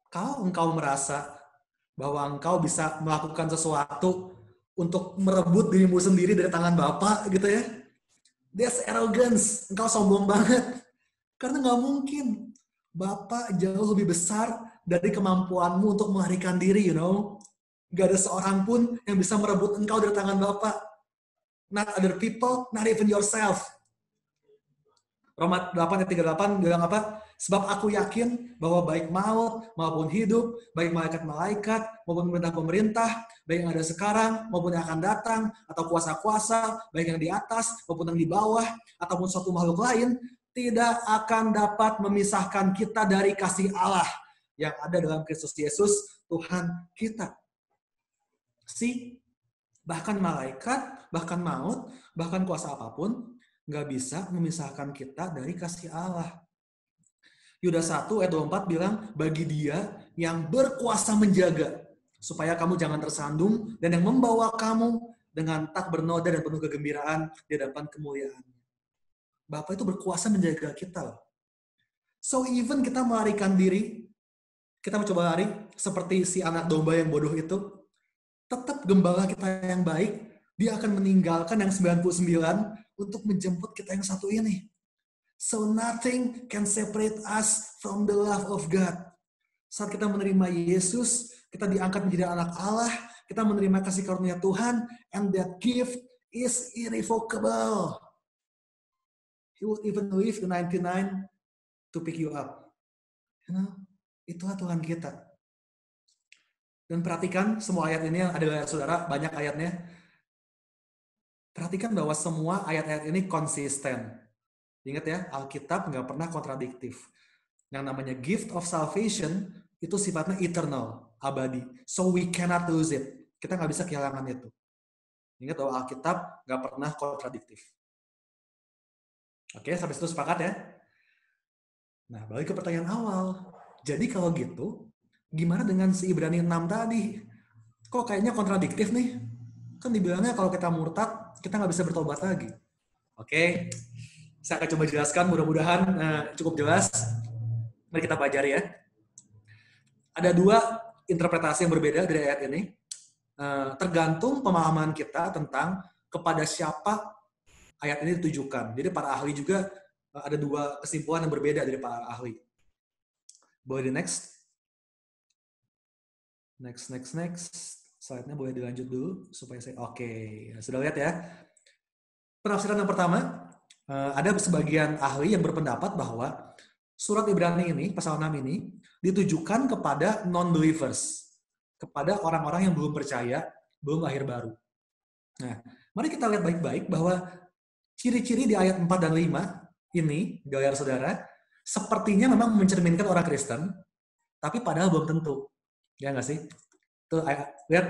kalau engkau merasa bahwa engkau bisa melakukan sesuatu untuk merebut dirimu sendiri dari tangan Bapa gitu ya, that's arrogance. Engkau sombong banget. Karena nggak mungkin. Bapa jauh lebih besar dari kemampuanmu untuk melarikan diri, you know. Gak ada seorang pun yang bisa merebut engkau dari tangan Bapa. Not other people, not even yourself. Roma 8 ayat 38 bilang apa? Sebab aku yakin bahwa baik maut maupun hidup, baik malaikat-malaikat maupun pemerintah-pemerintah, baik yang ada sekarang maupun yang akan datang, atau kuasa-kuasa, baik yang di atas maupun yang di bawah, ataupun suatu makhluk lain, tidak akan dapat memisahkan kita dari kasih Allah yang ada dalam Kristus Yesus, Tuhan kita. Bahkan malaikat, bahkan maut, bahkan kuasa apapun, nggak bisa memisahkan kita dari kasih Allah. Yudas 1 ayat 24 bilang, bagi dia yang berkuasa menjaga, supaya kamu jangan tersandung, dan yang membawa kamu dengan tak bernoda dan penuh kegembiraan di hadapan kemuliaan. Bapa itu berkuasa menjaga kita. So even kita melarikan diri, kita mencoba lari seperti si anak domba yang bodoh itu, tetap gembala kita yang baik, dia akan meninggalkan yang 99 untuk menjemput kita yang satu ini. So nothing can separate us from the love of God. Saat kita menerima Yesus, kita diangkat menjadi anak Allah, kita menerima kasih karunia Tuhan, and that gift is irrevocable. He will even leave the 99 to pick you up. You know, itulah Tuhan kita. Dan perhatikan semua ayat ini yang ada saudara, banyak ayatnya. Perhatikan bahwa semua ayat-ayat ini konsisten. Ingat ya, Alkitab nggak pernah kontradiktif. Yang namanya gift of salvation itu sifatnya eternal, abadi. So we cannot lose it. Kita nggak bisa kehilangan itu. Ingat bahwa Alkitab nggak pernah kontradiktif. Oke, sampai situ sepakat ya? Nah, balik ke pertanyaan awal. Jadi kalau gitu, gimana dengan si Ibrani 6 tadi? Kok kayaknya kontradiktif nih? Kan dibilangnya kalau kita murtad, kita nggak bisa bertobat lagi. Oke, saya akan coba jelaskan, mudah-mudahan cukup jelas. Mari kita pelajari ya. Ada dua interpretasi yang berbeda dari ayat ini. Tergantung pemahaman kita tentang kepada siapa ayat ini ditujukan. Jadi para ahli juga ada dua kesimpulan yang berbeda dari para ahli. Boleh di next. Next. Slide-nya boleh dilanjut dulu supaya saya sudah lihat ya. Penafsiran yang pertama, ada sebagian ahli yang berpendapat bahwa surat Ibrani ini, pasal 6 ini ditujukan kepada non-believers, kepada orang-orang yang belum percaya, belum lahir baru. Nah, mari kita lihat baik-baik bahwa ciri-ciri di ayat 4 dan 5 ini, saudara, sepertinya memang mencerminkan orang Kristen, tapi padahal belum tentu. Ya nggak sih? Tuh, lihat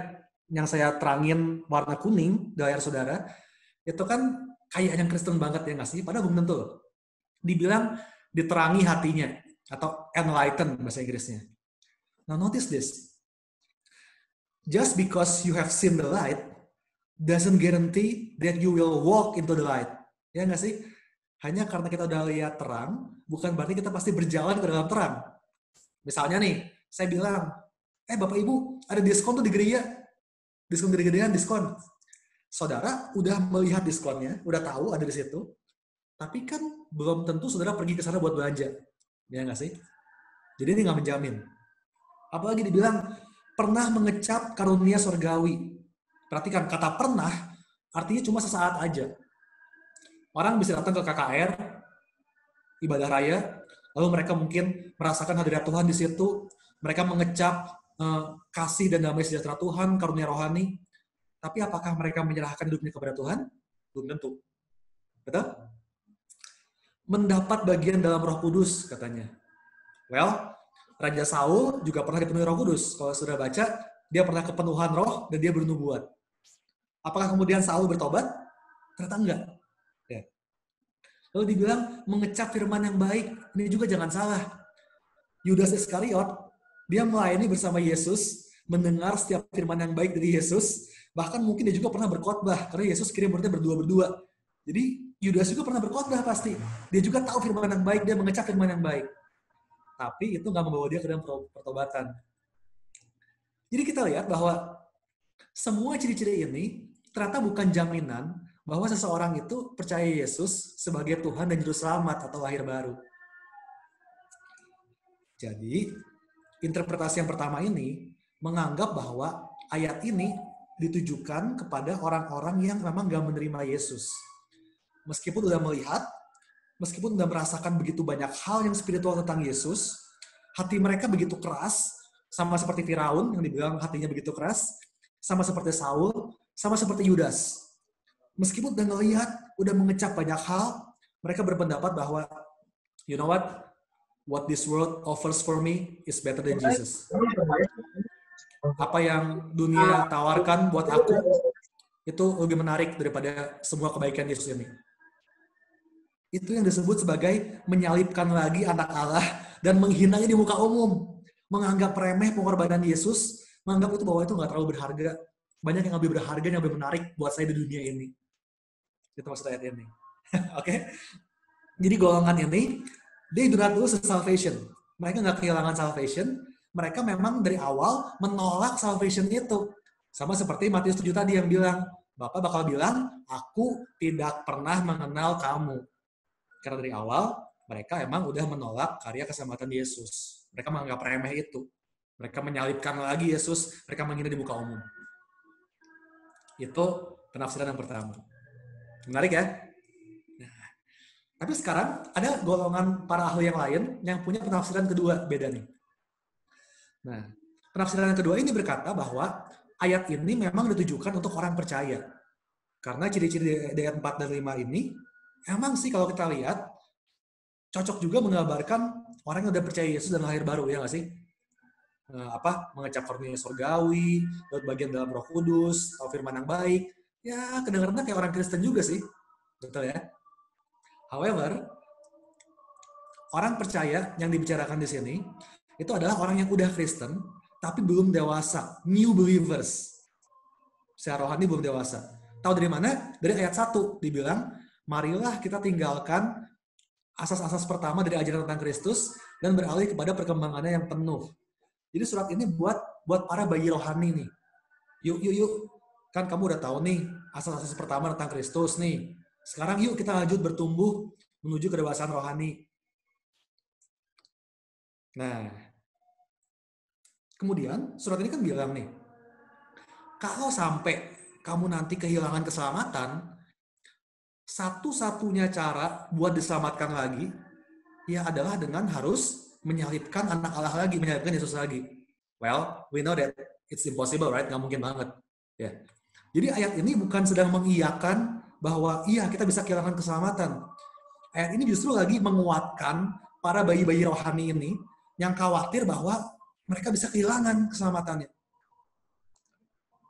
yang saya terangin warna kuning, saudara, itu kan kayak yang Kristen banget ya nggak sih? Padahal belum tentu. Dibilang diterangi hatinya, atau enlighten bahasa Inggrisnya. Now notice this. Just because you have seen the light, doesn't guarantee that you will walk into the light. Ya nggak sih? Hanya karena kita udah lihat terang, bukan berarti kita pasti berjalan ke dalam terang. Misalnya nih, saya bilang, Bapak Ibu, ada diskon tuh di gereja. Diskon gede-gedean, diskon. Saudara udah melihat diskonnya, udah tahu ada di situ, tapi kan belum tentu saudara pergi ke sana buat belanja. Ya nggak sih? Jadi ini nggak menjamin. Apalagi dibilang, pernah mengecap karunia surgawi. Perhatikan, kata pernah, artinya cuma sesaat aja. Orang bisa datang ke KKR, ibadah raya, lalu mereka mungkin merasakan hadirat Tuhan di situ, mereka mengecap kasih dan damai sejahtera Tuhan, karunia rohani. Tapi apakah mereka menyerahkan hidupnya kepada Tuhan? Belum tentu. Betul? Mendapat bagian dalam Roh Kudus, katanya. Well, Raja Saul juga pernah dipenuhi Roh Kudus. Kalau sudah baca, dia pernah kepenuhan roh dan dia bernubuat. Apakah kemudian Saul bertobat? Ternyata enggak. Ya. Lalu dibilang mengecap firman yang baik. Ini juga jangan salah. Yudas Iskariot, dia melayani bersama Yesus, mendengar setiap firman yang baik dari Yesus, bahkan mungkin dia juga pernah berkhotbah, karena Yesus kirim muridnya berdua-berdua. Jadi Yudas juga pernah berkhotbah pasti. Dia juga tahu firman yang baik, dia mengecap firman yang baik. Tapi itu nggak membawa dia ke dalam pertobatan. Jadi kita lihat bahwa semua ciri-ciri ini ternyata bukan jaminan bahwa seseorang itu percaya Yesus sebagai Tuhan dan Juru Selamat atau lahir baru. Jadi, interpretasi yang pertama ini menganggap bahwa ayat ini ditujukan kepada orang-orang yang memang nggak menerima Yesus. Meskipun udah melihat, meskipun udah merasakan begitu banyak hal yang spiritual tentang Yesus, hati mereka begitu keras, sama seperti Firaun yang dibilang hatinya begitu keras, sama seperti Saul, sama seperti Yudas. Meskipun udah ngelihat, udah mengecap banyak hal, mereka berpendapat bahwa, you know what this world offers for me is better than Jesus. Apa yang dunia tawarkan buat aku, itu lebih menarik daripada semua kebaikan Yesus ini. Itu yang disebut sebagai menyalibkan lagi anak Allah dan menghinanya di muka umum. Menganggap remeh pengorbanan Yesus, menganggap itu bahwa itu nggak terlalu berharga. Banyak yang lebih berharga, yang lebih menarik buat saya di dunia ini. Itu maksud ayat ini. Oke? Jadi golongan ini, they do not lose salvation. Mereka nggak kehilangan salvation. Mereka memang dari awal menolak salvation itu. Sama seperti Matius 7 tadi yang bilang, Bapak bakal bilang, aku tidak pernah mengenal kamu. Karena dari awal, mereka emang udah menolak karya keselamatan Yesus. Mereka menganggap remeh itu. Mereka menyalibkan lagi Yesus, mereka menghina di muka umum. Itu penafsiran yang pertama. Menarik ya? Nah, tapi sekarang ada golongan para ahli yang lain yang punya penafsiran kedua, beda nih. Nah, penafsiran yang kedua ini berkata bahwa ayat ini memang ditujukan untuk orang percaya. Karena ciri-ciri di ayat 4 dan 5 ini, emang sih kalau kita lihat, cocok juga menggambarkan orang yang udah percaya Yesus dan lahir baru, ya nggak sih? Mengecap karunia surgawi, dapat bagian dalam Roh Kudus, tahu firman yang baik. Ya, kedengarannya kayak orang Kristen juga sih. Betul ya? However, orang percaya yang dibicarakan di sini, itu adalah orang yang udah Kristen, tapi belum dewasa. New believers. Secara rohani belum dewasa. Tahu dari mana? Dari ayat 1 dibilang, marilah kita tinggalkan asas-asas pertama dari ajaran tentang Kristus dan beralih kepada perkembangannya yang penuh. Jadi surat ini buat para bayi rohani nih. Yuk. Kan kamu udah tahu nih asas-asas pertama tentang Kristus nih. Sekarang yuk kita lanjut bertumbuh menuju kedewasaan rohani. Nah, kemudian surat ini kan bilang nih, kalau sampai kamu nanti kehilangan keselamatan, satu-satunya cara buat diselamatkan lagi, ya adalah dengan harus menyalibkan anak Allah lagi, menyalibkan Yesus lagi. Well, we know that it's impossible, right? Nggak mungkin banget. Ya. Jadi ayat ini bukan sedang mengiyakan bahwa iya kita bisa kehilangan keselamatan. Ayat ini justru lagi menguatkan para bayi-bayi rohani ini yang khawatir bahwa mereka bisa kehilangan keselamatannya.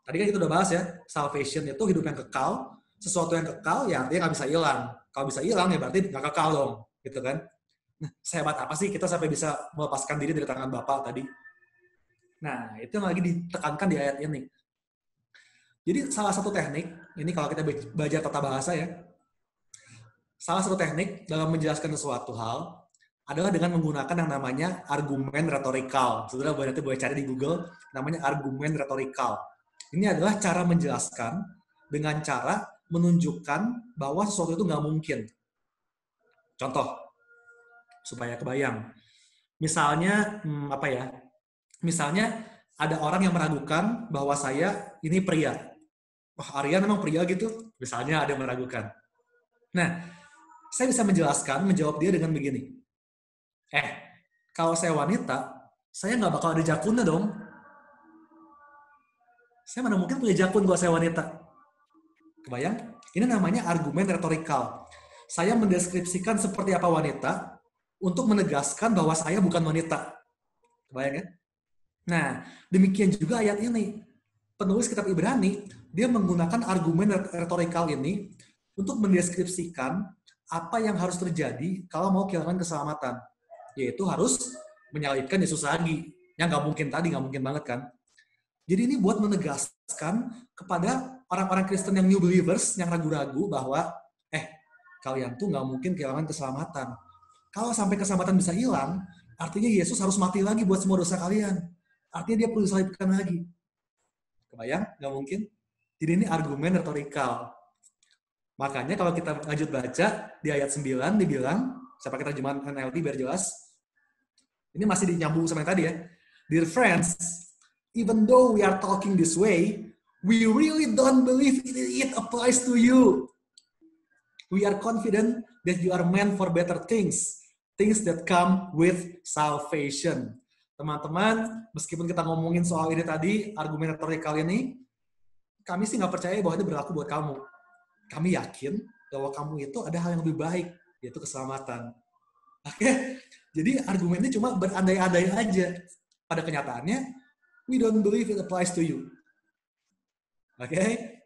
Tadi kan kita udah bahas ya, salvation itu hidup yang kekal, sesuatu yang kekal ya artinya nggak bisa hilang. Kalau bisa hilang ya berarti nggak kekal dong, gitu kan? Nah, sehebat apa sih kita sampai bisa melepaskan diri dari tangan Bapa tadi? Nah, itu yang lagi ditekankan di ayat ini. Jadi salah satu teknik, ini kalau kita belajar tata bahasa ya, salah satu teknik dalam menjelaskan sesuatu hal adalah dengan menggunakan yang namanya argumen retorikal. Saudara boleh cari di Google, namanya argumen retorikal. Ini adalah cara menjelaskan dengan cara menunjukkan bahwa sesuatu itu nggak mungkin. Contoh, supaya kebayang. Misalnya, Misalnya ada orang yang meragukan bahwa saya ini pria. Wah, Aryan memang pria gitu? Misalnya ada yang meragukan. Nah, saya bisa menjawab dia dengan begini. Kalau saya wanita, saya nggak bakal ada jakuna dong. Saya mana mungkin punya jakun kalau saya wanita. Kebayang? Ini namanya argumen retorikal. Saya mendeskripsikan seperti apa wanita untuk menegaskan bahwa saya bukan wanita. Kebayang ya? Nah, demikian juga ayat ini. Penulis kitab Ibrani, dia menggunakan argumen retorikal ini untuk mendeskripsikan apa yang harus terjadi kalau mau kehilangan keselamatan. Yaitu harus menyalibkan Yesus lagi. Yang nggak mungkin tadi, nggak mungkin banget kan? Jadi ini buat menegaskan kepada orang-orang Kristen yang new believers, yang ragu-ragu bahwa, kalian tuh nggak mungkin kehilangan keselamatan. Kalau sampai keselamatan bisa hilang, artinya Yesus harus mati lagi buat semua dosa kalian. Artinya dia perlu disalibkan lagi. Kebayang? Nggak mungkin. Jadi ini argumen retorikal. Makanya kalau kita lanjut baca, di ayat 9 dibilang, saya pakai terjemahan NLT biar jelas, ini masih dinyambung sama yang tadi ya. Dear friends, even though we are talking this way, we really don't believe it applies to you. We are confident that you are meant for better things, things that come with salvation. Teman-teman, meskipun kita ngomongin soal ini tadi, argumen retorikal ini, kami sih nggak percaya bahwa ini berlaku buat kamu. Kami yakin bahwa kamu itu ada hal yang lebih baik, yaitu keselamatan. Oke? Jadi argumennya cuma berandai-andai aja. Pada kenyataannya, we don't believe it applies to you. Oke?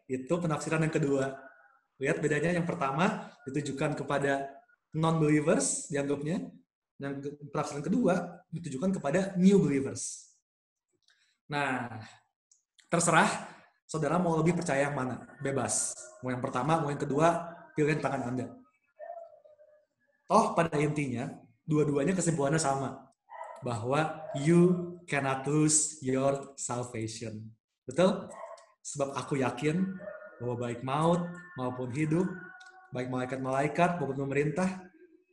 Itu penafsiran yang kedua. Lihat bedanya, yang pertama ditujukan kepada non-believers, dianggapnya. Yang penafsiran kedua ditujukan kepada new believers. Nah, terserah saudara mau lebih percaya yang mana. Bebas. Mau yang pertama, mau yang kedua, pilihan tangan Anda. Toh pada intinya, dua-duanya kesimpulannya sama. Bahwa you cannot lose your salvation. Betul? Sebab aku yakin bahwa baik maut maupun hidup, baik malaikat-malaikat maupun pemerintah,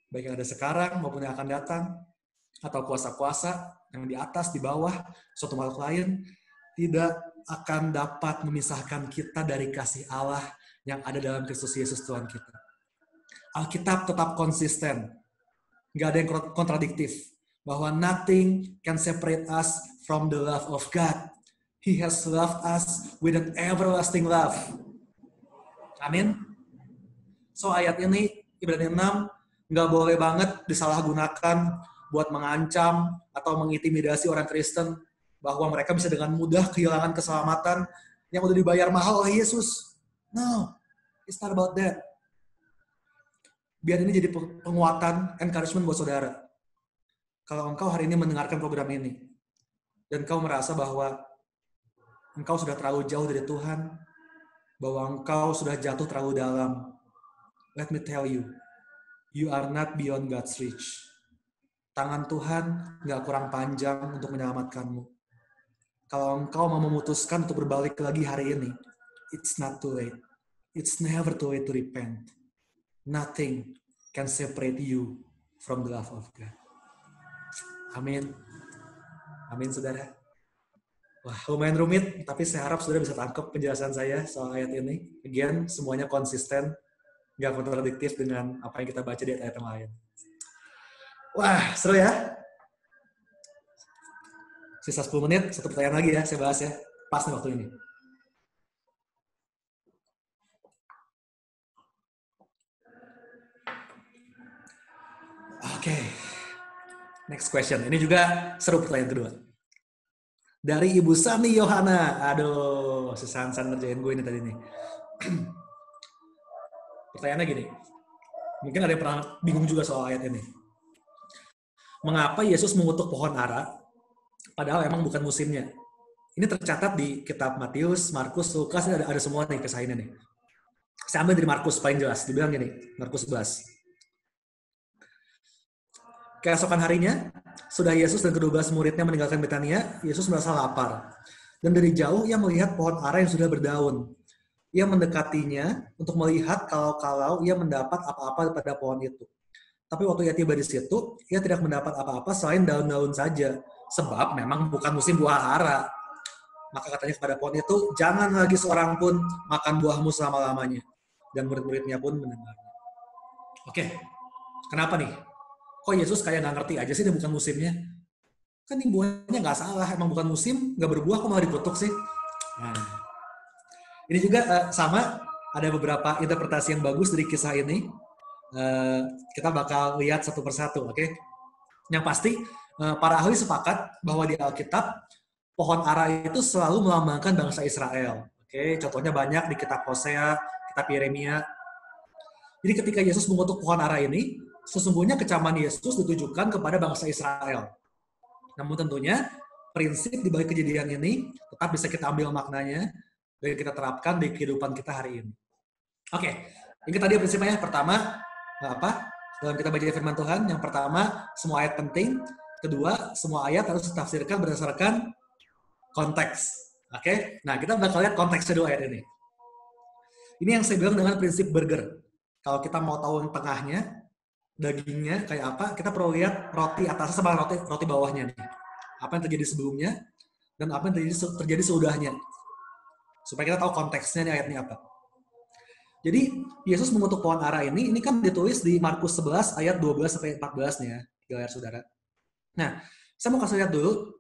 baik yang ada sekarang maupun yang akan datang, atau kuasa-kuasa yang di atas, di bawah, suatu makhluk lain, tidak akan dapat memisahkan kita dari kasih Allah yang ada dalam Kristus Yesus Tuhan kita. Alkitab tetap konsisten. Nggak ada yang kontradiktif. Bahwa nothing can separate us from the love of God. He has loved us with an everlasting love. Amin. So ayat ini, Ibrani 6, nggak boleh banget disalahgunakan buat mengancam atau mengintimidasi orang Kristen bahwa mereka bisa dengan mudah kehilangan keselamatan yang udah dibayar mahal oleh Yesus. No, it's not about that. Biar ini jadi penguatan, encouragement buat saudara. Kalau engkau hari ini mendengarkan program ini, dan engkau merasa bahwa engkau sudah terlalu jauh dari Tuhan, bahwa engkau sudah jatuh terlalu dalam, let me tell you, you are not beyond God's reach. Tangan Tuhan nggak kurang panjang untuk menyelamatkanmu. Kalau engkau mau memutuskan untuk berbalik lagi hari ini, it's not too late. It's never too late to repent. Nothing can separate you from the love of God. Amin. Amin, saudara. Wah, lumayan rumit, tapi saya harap saudara bisa tangkap penjelasan saya soal ayat ini. Again, semuanya konsisten, nggak kontradiktif dengan apa yang kita baca di ayat yang lain. Wah, seru ya? Sisa 10 menit, satu pertanyaan lagi ya, saya bahas ya. Pas nih waktu ini. Oke. Next question. Ini juga seru pertanyaan kedua. Dari Ibu Sani Yohana. Aduh, si San ngerjain gue ini tadi nih. Pertanyaannya gini. Mungkin ada yang pernah bingung juga soal ayat ini. Mengapa Yesus mengutuk pohon ara, padahal emang bukan musimnya? Ini tercatat di kitab Matius, Markus, Lukas, ada semua nih kisah ini nih. Saya ambil dari Markus paling jelas. Dibilang gini, Markus 11. Keesokan harinya, sudah Yesus dan kedua-belas muridnya meninggalkan Betania, Yesus merasa lapar. Dan dari jauh ia melihat pohon ara yang sudah berdaun. Ia mendekatinya untuk melihat kalau ia mendapat apa-apa pada pohon itu. Tapi waktu ia tiba di situ, ia tidak mendapat apa-apa selain daun-daun saja. Sebab memang bukan musim buah ara. Maka katanya kepada pohon itu, jangan lagi seorang pun makan buahmu selama-lamanya. Dan murid-muridnya pun mendengarnya. Oke, kenapa nih? Kok Yesus kayak nggak ngerti aja sih, ini bukan musimnya? Kan ini buahnya nggak salah, emang bukan musim, nggak berbuah, kok malah dikutuk sih? Nah, ini juga sama, ada beberapa interpretasi yang bagus dari kisah ini. Kita bakal lihat satu persatu, oke? Yang pasti, para ahli sepakat bahwa di Alkitab, pohon ara itu selalu melambangkan bangsa Israel. Oke, contohnya banyak di kitab Hosea, kitab Yeremia. Jadi ketika Yesus mengutuk pohon ara ini, sesungguhnya kecaman Yesus ditujukan kepada bangsa Israel. Namun tentunya, prinsip di balik kejadian ini tetap bisa kita ambil maknanya dan kita terapkan di kehidupan kita hari ini. Oke, ini tadi prinsipnya. Pertama, dalam kita baca firman Tuhan, yang pertama, semua ayat penting. Kedua, semua ayat harus ditafsirkan berdasarkan konteks. Oke, nah kita bakal lihat konteksnya dua ayat ini. Ini yang saya bilang dengan prinsip burger. Kalau kita mau tahu yang tengahnya, dagingnya kayak apa, kita perlu lihat roti atasnya sama roti bawahnya nih. Apa yang terjadi sebelumnya dan apa yang terjadi sesudahnya. Supaya kita tahu konteksnya nih ayatnya apa. Jadi Yesus mengutuk pohon ara ini kan ditulis di Markus 11 ayat 12 sampai 14 nih ya, saudara. Nah, saya mau kasih lihat dulu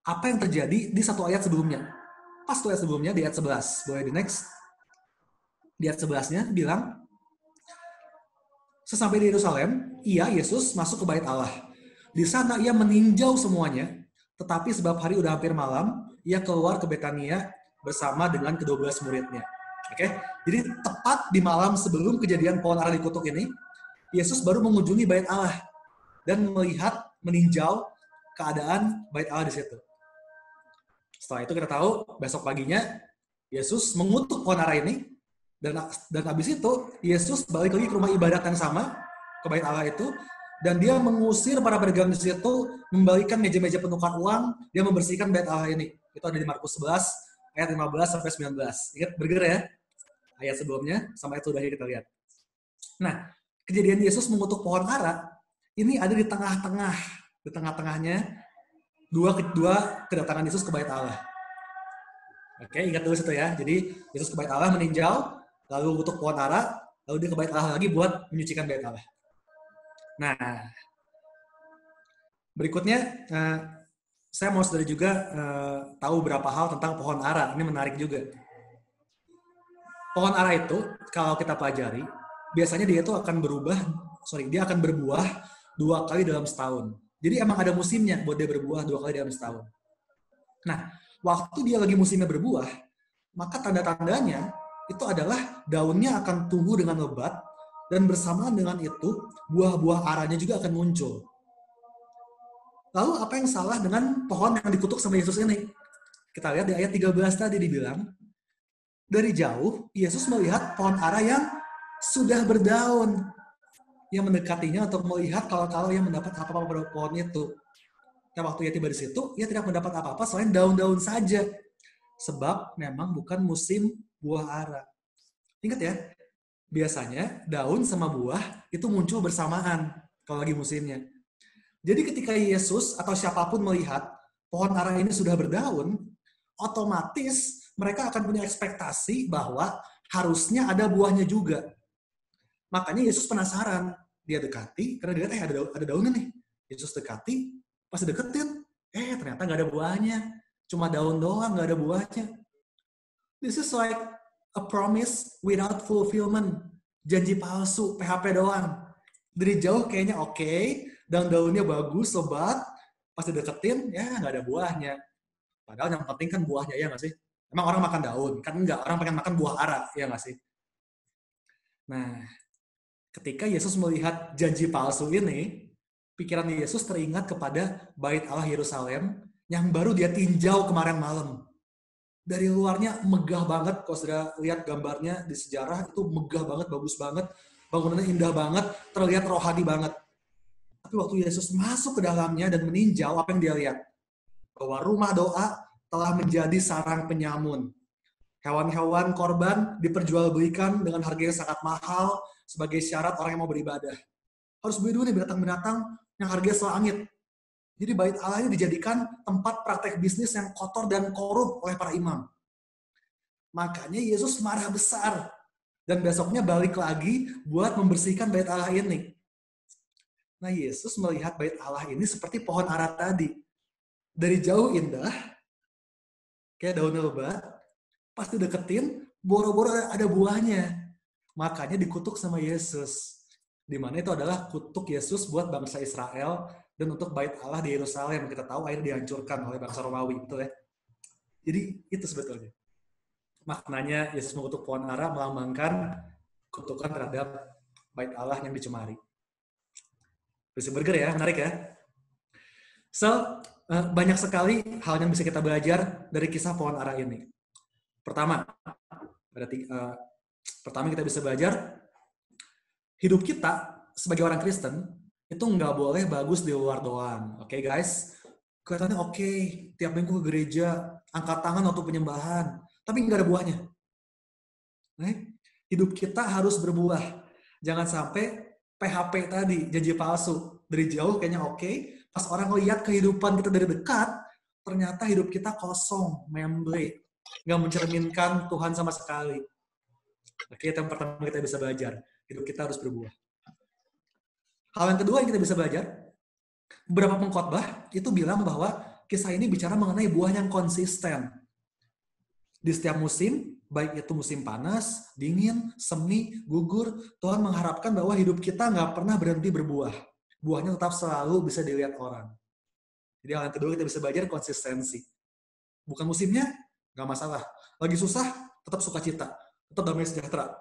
apa yang terjadi di satu ayat sebelumnya. Pas satu ayat sebelumnya di ayat 11. Boleh di next. Di ayat 11-nya bilang, sesampai di Yerusalem, Yesus masuk ke bait Allah. Di sana ia meninjau semuanya, tetapi sebab hari udah hampir malam, ia keluar ke Betania bersama dengan ke-12 muridnya. Oke, jadi tepat di malam sebelum kejadian pohon ara dikutuk ini, Yesus baru mengunjungi bait Allah dan meninjau keadaan bait Allah di situ. Setelah itu kita tahu besok paginya Yesus mengutuk pohon ara ini dan habis itu Yesus balik lagi ke rumah ibadat yang sama ke bait Allah itu dan dia mengusir para pedagang di situ, membalikan meja-meja penukar uang, dia membersihkan bait Allah ini. Itu ada di Markus 11 ayat 15 sampai 19. Ingat burger ya? Ayat sebelumnya sama ayat sudahnya kita lihat. Nah, kejadian Yesus mengutuk pohon ara ini ada di tengah-tengahnya dua kedatangan Yesus ke bait Allah. Oke, ingat dulu situ ya. Jadi Yesus ke bait Allah meninjau, lalu mengutuk pohon ara, lalu dia ke bait Allah lagi buat menyucikan bait Allah. Nah, berikutnya saya mau saudara juga tahu beberapa hal tentang pohon ara. Ini menarik juga. Pohon ara itu, kalau kita pelajari, biasanya dia itu akan dia akan berbuah 2 kali dalam setahun. Jadi emang ada musimnya buat dia berbuah 2 kali dalam setahun. Nah, waktu dia lagi musimnya berbuah, maka tanda-tandanya itu adalah daunnya akan tumbuh dengan lebat, dan bersamaan dengan itu, buah-buah aranya juga akan muncul. Lalu apa yang salah dengan pohon yang dikutuk sama Yesus ini? Kita lihat di ayat 13 tadi dibilang, dari jauh, Yesus melihat pohon ara yang sudah berdaun. Yang mendekatinya untuk melihat kalau yang mendapat apa-apa pada pohon itu. Dan waktu ia tiba di situ, ia tidak mendapat apa-apa selain daun-daun saja. Sebab memang bukan musim buah ara. Ingat ya, biasanya daun sama buah itu muncul bersamaan kalau lagi musimnya. Jadi ketika Yesus atau siapapun melihat pohon ara ini sudah berdaun, otomatis mereka akan punya ekspektasi bahwa harusnya ada buahnya juga. Makanya Yesus penasaran. Dia dekati, karena dia lihat ada daunnya nih. Yesus dekati, pas deketin, ternyata nggak ada buahnya. Cuma daun doang, nggak ada buahnya. This is like a promise without fulfillment. Janji palsu, PHP doang. Dari jauh kayaknya oke, daun-daunnya bagus, lebat. Pas deketin, nggak ada buahnya. Padahal yang penting kan buahnya, ya nggak sih? Emang orang makan daun? Kan enggak, orang pengen makan buah ara, ya nggak sih? Nah, ketika Yesus melihat janji palsu ini, pikiran Yesus teringat kepada bait Allah Yerusalem yang baru dia tinjau kemarin malam. Dari luarnya megah banget, kalau sudah lihat gambarnya di sejarah, itu megah banget, bagus banget, bangunannya indah banget, terlihat rohani banget. Tapi waktu Yesus masuk ke dalamnya dan meninjau, apa yang dia lihat? Bahwa rumah doa telah menjadi sarang penyamun. Hewan-hewan korban diperjualbelikan dengan harga yang sangat mahal sebagai syarat orang yang mau beribadah. Harus beli dulu nih binatang-binatang yang harganya selangit. Jadi bait Allah ini dijadikan tempat praktek bisnis yang kotor dan korup oleh para imam. Makanya Yesus marah besar. Dan besoknya balik lagi buat membersihkan bait Allah ini. Nah, Yesus melihat bait Allah ini seperti pohon ara tadi. Dari jauh indah, kayak daun lebat, pas dideketin, boro-boro ada buahnya. Makanya dikutuk sama Yesus. Di mana itu adalah kutuk Yesus buat bangsa Israel dan untuk bait Allah di Yerusalem. Kita tahu akhirnya dihancurkan oleh bangsa Romawi, betul ya? Jadi itu sebetulnya. Maknanya Yesus mengutuk pohon ara melambangkan kutukan terhadap bait Allah yang dicemari. Bisa burger ya, menarik ya. So, banyak sekali hal yang bisa kita belajar dari kisah pohon ara ini. Pertama, pertama kita bisa belajar, hidup kita sebagai orang Kristen itu nggak boleh bagus di luar doang. Oke, guys? Kelihatannya oke, tiap minggu ke gereja, angkat tangan waktu penyembahan, tapi nggak ada buahnya. Hidup kita harus berbuah. Jangan sampai PHP tadi, janji palsu. Dari jauh kayaknya oke, pas orang lihat kehidupan kita dari dekat, ternyata hidup kita kosong, memble, nggak mencerminkan Tuhan sama sekali. Oke, itu yang pertama kita bisa belajar. Hidup kita harus berbuah. Hal yang kedua yang kita bisa belajar, beberapa pengkhotbah itu bilang bahwa kisah ini bicara mengenai buah yang konsisten. Di setiap musim, baik itu musim panas, dingin, semi, gugur, Tuhan mengharapkan bahwa hidup kita nggak pernah berhenti berbuah. Buahnya tetap selalu bisa dilihat orang. Jadi hal yang kedua kita bisa belajar konsistensi. Bukan musimnya, nggak masalah. Lagi susah, tetap sukacita. Tetap damai sejahtera.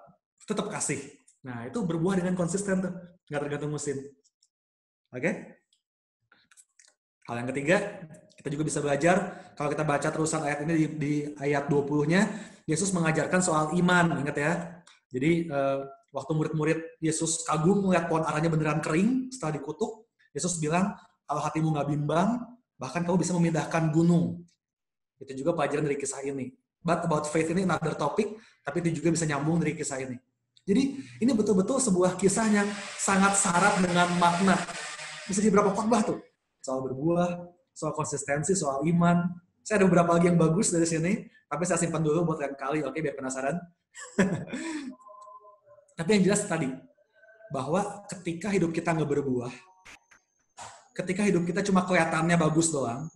Tetap kasih. Nah, itu berbuah dengan konsisten tuh. Nggak tergantung musim. Oke? Hal yang ketiga, kita juga bisa belajar, kalau kita baca terusan ayat ini di ayat 20-nya, Yesus mengajarkan soal iman, ingat ya. Jadi, waktu murid-murid Yesus kagum melihat pohon aranya beneran kering setelah dikutuk, Yesus bilang, kalau hatimu nggak bimbang, bahkan kamu bisa memindahkan gunung. Itu juga pelajaran dari kisah ini. But about faith ini another topic, tapi itu juga bisa nyambung dari kisah ini. Jadi, ini betul-betul sebuah kisah yang sangat syarat dengan makna. Bisa di berapa khotbah tuh? Soal berbuah, soal konsistensi, soal iman. Saya ada beberapa lagi yang bagus dari sini, tapi saya simpan dulu buat lain kali, oke, biar penasaran. Tapi yang jelas tadi, bahwa ketika hidup kita nggak berbuah, ketika hidup kita cuma kelihatannya bagus doang,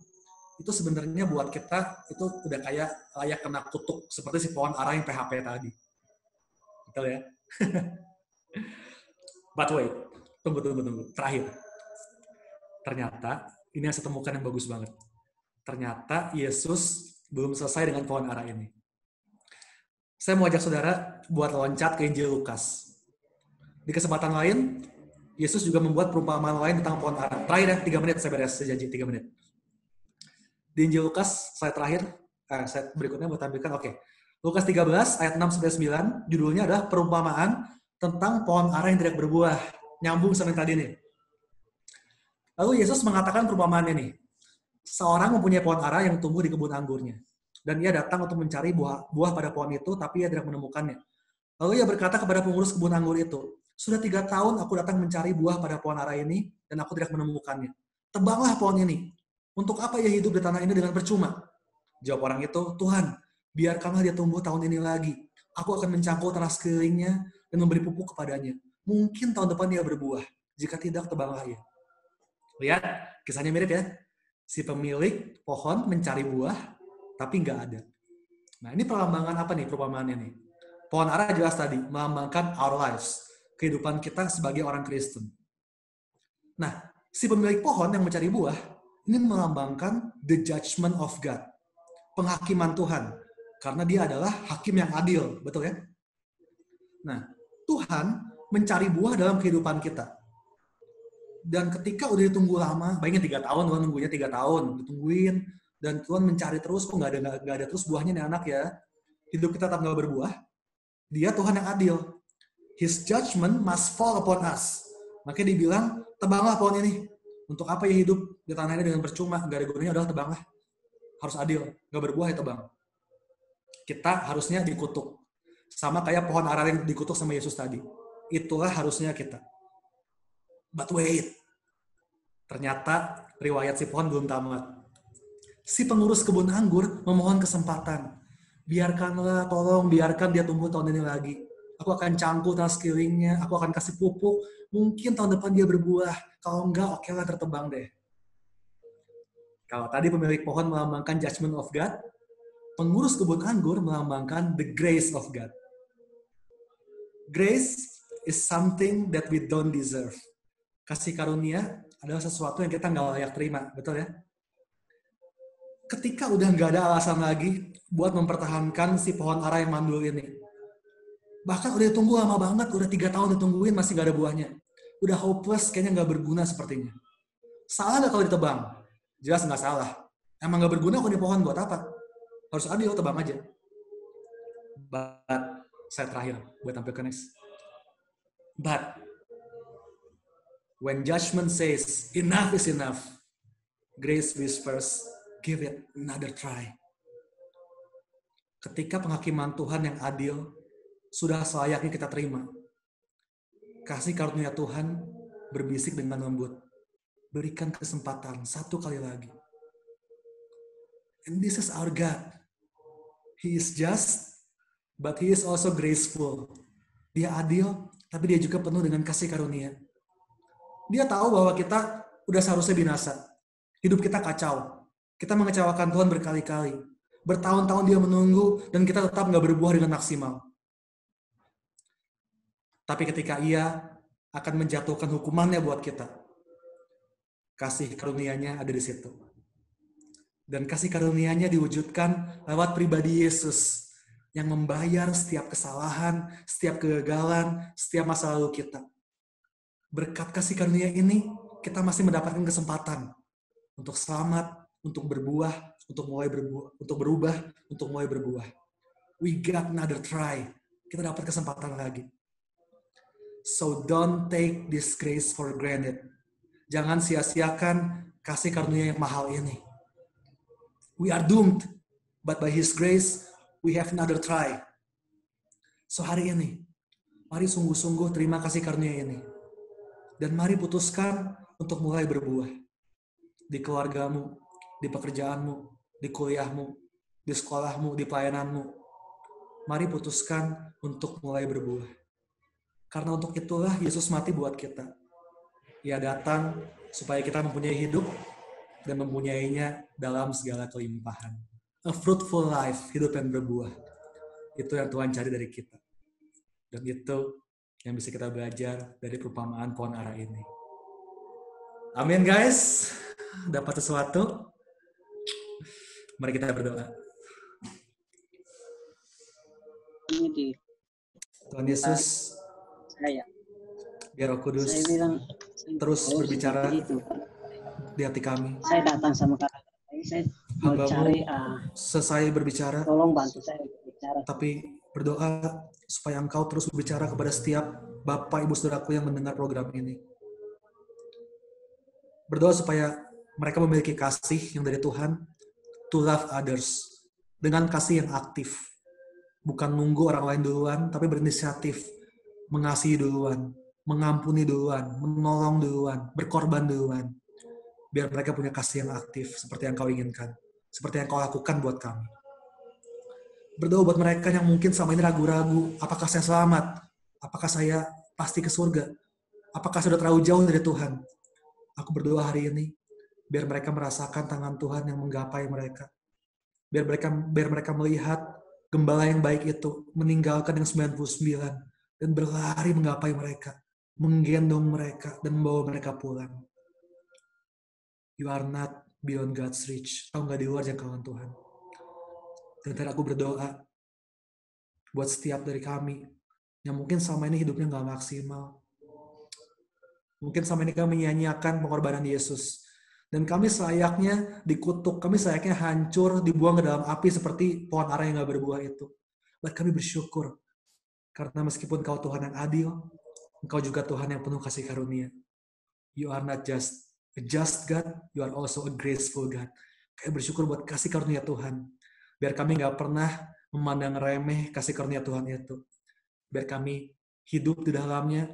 itu sebenarnya buat kita itu udah kayak layak kena kutuk, seperti si pohon ara yang PHP tadi. Betul ya? But wait, tunggu. Terakhir. Ternyata, ini yang saya temukan yang bagus banget. Ternyata Yesus belum selesai dengan pohon ara ini. Saya mau ajak saudara buat loncat ke Injil Lukas. Di kesempatan lain, Yesus juga membuat perumpamaan lain tentang pohon ara. Terakhir ya, 3 menit saya beres, saya janji 3 menit. Di Injil Lukas, saya berikutnya mau tampilkan, oke. Lukas 13, ayat 6-9, judulnya adalah perumpamaan tentang pohon ara yang tidak berbuah. Nyambung sama yang tadi nih. Lalu Yesus mengatakan perumpamaan ini. Seorang mempunyai pohon ara yang tumbuh di kebun anggurnya. Dan ia datang untuk mencari buah pada pohon itu, tapi ia tidak menemukannya. Lalu ia berkata kepada pengurus kebun anggur itu, sudah 3 tahun aku datang mencari buah pada pohon ara ini, dan aku tidak menemukannya. Tebanglah pohon ini. Untuk apa ia hidup di tanah ini dengan percuma? Jawab orang itu, Tuhan, biarkanlah dia tumbuh tahun ini lagi. Aku akan mencangkul tanah sekelilingnya dan memberi pupuk kepadanya. Mungkin tahun depan dia berbuah. Jika tidak, tebanglah ia. Lihat, kisahnya mirip ya. Si pemilik pohon mencari buah, tapi nggak ada. Nah, ini perlambangan apa nih perumpamaannya nih? Pohon ara jelas tadi, melambangkan our lives. Kehidupan kita sebagai orang Kristen. Nah, si pemilik pohon yang mencari buah, ini melambangkan the judgment of God. Penghakiman Tuhan. Karena dia adalah hakim yang adil, betul ya? Nah, Tuhan mencari buah dalam kehidupan kita. Dan ketika udah ditunggu lama, bayangin 3 tahun, Tuhan nunggunya 3 tahun, ditungguin, dan Tuhan mencari terus, kok nggak ada terus buahnya nih anak ya. Hidup kita tetap nggak berbuah. Dia Tuhan yang adil. His judgment must fall upon us. Makanya dibilang, tebanglah pohon ini. Untuk apa ya hidup di tanah ini dengan percuma, nggak ada gunanya, udah tebanglah. Harus adil, nggak berbuah ya tebang. Kita harusnya dikutuk. Sama kayak pohon ara yang dikutuk sama Yesus tadi. Itulah harusnya kita. But wait, ternyata riwayat si pohon belum tamat. Si pengurus kebun anggur memohon kesempatan. Biarkanlah, tolong biarkan dia tumbuh tahun ini lagi. Aku akan cangkul tanah sekelilingnya, aku akan kasih pupuk. Mungkin tahun depan dia berbuah. Kalau enggak, oke lah tertebang deh. Kalau tadi pemilik pohon melambangkan judgment of God, Pengurus kebun anggur melambangkan the grace of God. Grace is something that we don't deserve. Kasih karunia adalah sesuatu yang kita nggak layak terima, betul ya? Ketika udah nggak ada alasan lagi buat mempertahankan si pohon ara yang mandul ini. Bahkan udah ditunggu lama banget, udah 3 tahun ditungguin masih nggak ada buahnya. Udah hopeless, kayaknya nggak berguna sepertinya. Salah nggak kalau ditebang? Jelas nggak salah. Emang nggak berguna kalau di pohon buat apa? Harus adil, tebang aja. But, saya terakhir buat tampil ke next. But, when judgment says, enough is enough, grace whispers, give it another try. Ketika penghakiman Tuhan yang adil sudah selayaknya kita terima, kasih karunia Tuhan berbisik dengan lembut. Berikan kesempatan satu kali lagi. And this is our God. He is just, but He is also graceful. Dia adil, tapi Dia juga penuh dengan kasih karunia. Dia tahu bahwa kita udah seharusnya binasa. Hidup kita kacau. Kita mengecewakan Tuhan berkali-kali. Bertahun-tahun Dia menunggu, dan kita tetap nggak berbuah dengan maksimal. Tapi ketika Ia akan menjatuhkan hukumannya buat kita, kasih karunia-Nya ada di situ. Dan kasih karunia-Nya diwujudkan lewat pribadi Yesus yang membayar setiap kesalahan, setiap kegagalan, setiap masa lalu kita. Berkat kasih karunia ini, kita masih mendapatkan kesempatan untuk selamat, untuk berbuah, untuk mulai berbuah, untuk berubah, untuk mulai berbuah. We got another try. Kita dapat kesempatan lagi. So don't take this grace for granted. Jangan sia-siakan kasih karunia yang mahal ini. We are doomed, but by His grace, we have another try. So hari ini, mari sungguh-sungguh terima kasih karunia ini. Dan mari putuskan untuk mulai berbuah. Di keluargamu, di pekerjaanmu, di kuliahmu, di sekolahmu, di pelayananmu. Mari putuskan untuk mulai berbuah. Karena untuk itulah Yesus mati buat kita. Ia datang supaya kita mempunyai hidup dan mempunyainya dalam segala kelimpahan. A fruitful life, hidup yang berbuah. Itu yang Tuhan cari dari kita. Dan itu yang bisa kita belajar dari perumpamaan pohon ara ini. Amin guys. Dapat sesuatu? Mari kita berdoa. Tuhan Yesus, biar Roh Kudus terus berbicara di hati kami. Saya datang sama kakak. Saya mau cari. Selesai berbicara. Tolong bantu saya berbicara. Tapi berdoa supaya Engkau terus berbicara kepada setiap Bapak, Ibu, Saudaraku yang mendengar program ini. Berdoa supaya mereka memiliki kasih yang dari Tuhan, to love others, dengan kasih yang aktif. Bukan nunggu orang lain duluan, tapi berinisiatif, mengasihi duluan, mengampuni duluan, menolong duluan, berkorban duluan. Biar mereka punya kasih yang aktif, seperti yang Kau inginkan, seperti yang Kau lakukan buat kami. Berdoa buat mereka yang mungkin selama ini ragu-ragu, apakah saya selamat? Apakah saya pasti ke surga? Apakah saya sudah terlalu jauh dari Tuhan? Aku berdoa hari ini, biar mereka merasakan tangan Tuhan yang menggapai mereka. Biar mereka melihat gembala yang baik itu meninggalkan yang 99 dan berlari menggapai mereka, menggendong mereka dan membawa mereka pulang. You are not beyond God's reach. Kau nggak di luar jangkauan Tuhan. Dan aku berdoa buat setiap dari kami yang mungkin selama ini hidupnya nggak maksimal. Mungkin selama ini kami menyanyiakan pengorbanan Yesus. Dan kami selayaknya dikutuk, kami selayaknya hancur, dibuang ke dalam api seperti pohon ara yang nggak berbuah itu. Dan kami bersyukur. Karena meskipun Kau Tuhan yang adil, Engkau juga Tuhan yang penuh kasih karunia. You are not just a just God, you are also a graceful God. Kami bersyukur buat kasih karunia Tuhan. Biar kami nggak pernah memandang remeh kasih karunia Tuhan itu. Biar kami hidup di dalamnya,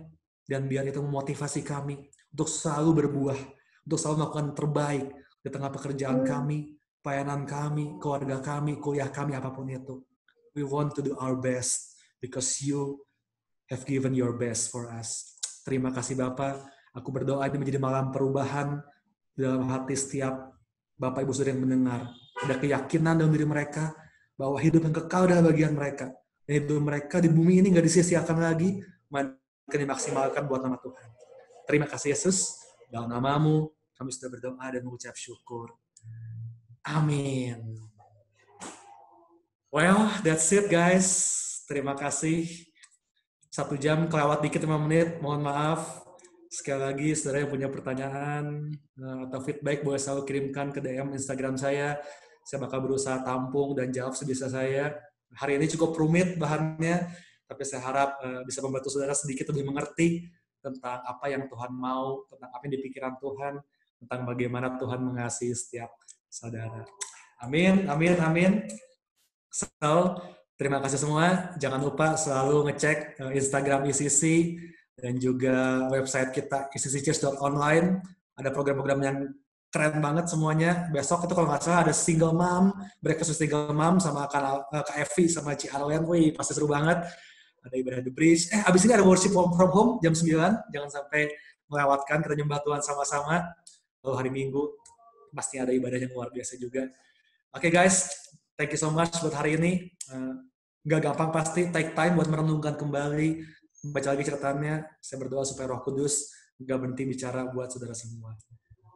dan biar itu memotivasi kami untuk selalu berbuah, untuk selalu melakukan terbaik di tengah pekerjaan kami, pelayanan kami, keluarga kami, kuliah kami, apapun itu. We want to do our best because you have given your best for us. Terima kasih Bapak. Aku berdoa ini menjadi malam perubahan dalam hati setiap Bapak Ibu Saudara yang mendengar. Ada keyakinan dalam diri mereka bahwa hidup yang kekal adalah bagian mereka. Dan hidup mereka di bumi ini nggak disia-siakan lagi, melainkan dimaksimalkan buat nama Tuhan. Terima kasih Yesus, dalam namamu kami sudah berdoa dan mengucap syukur. Amin. Well, that's it guys. Terima kasih. 1 jam kelewat dikit 5 menit, mohon maaf. Sekali lagi, saudara yang punya pertanyaan atau feedback boleh selalu kirimkan ke DM Instagram saya. Saya bakal berusaha tampung dan jawab sebisa saya. Hari ini cukup rumit bahannya, tapi saya harap bisa membantu saudara sedikit lebih mengerti tentang apa yang Tuhan mau, tentang apa yang di pikiran Tuhan, tentang bagaimana Tuhan mengasihi setiap saudara. Amin, amin, amin. So, terima kasih semua. Jangan lupa selalu ngecek Instagram ICC dan juga website kita icc.online. Ada program-program yang keren banget semuanya. Besok itu kalau nggak salah ada single mom, breakfast with single mom sama Kak Evi sama Ci Arlen. Wih, pasti seru banget. Ada ibadah The Bridge. Abis ini ada worship from home jam 9. Jangan sampai melewatkan, kita nyembah Tuhan sama-sama. Lalu hari Minggu pasti ada ibadah yang luar biasa juga. Oke guys, thank you so much buat hari ini. Nggak gampang pasti, take time buat merenungkan kembali, baca lagi catatannya. Saya berdoa supaya Roh Kudus nggak berhenti bicara buat saudara semua.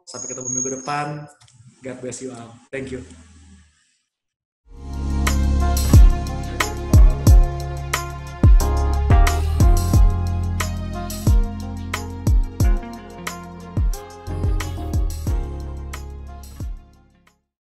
Sampai ketemu minggu depan. God bless you all. Thank you.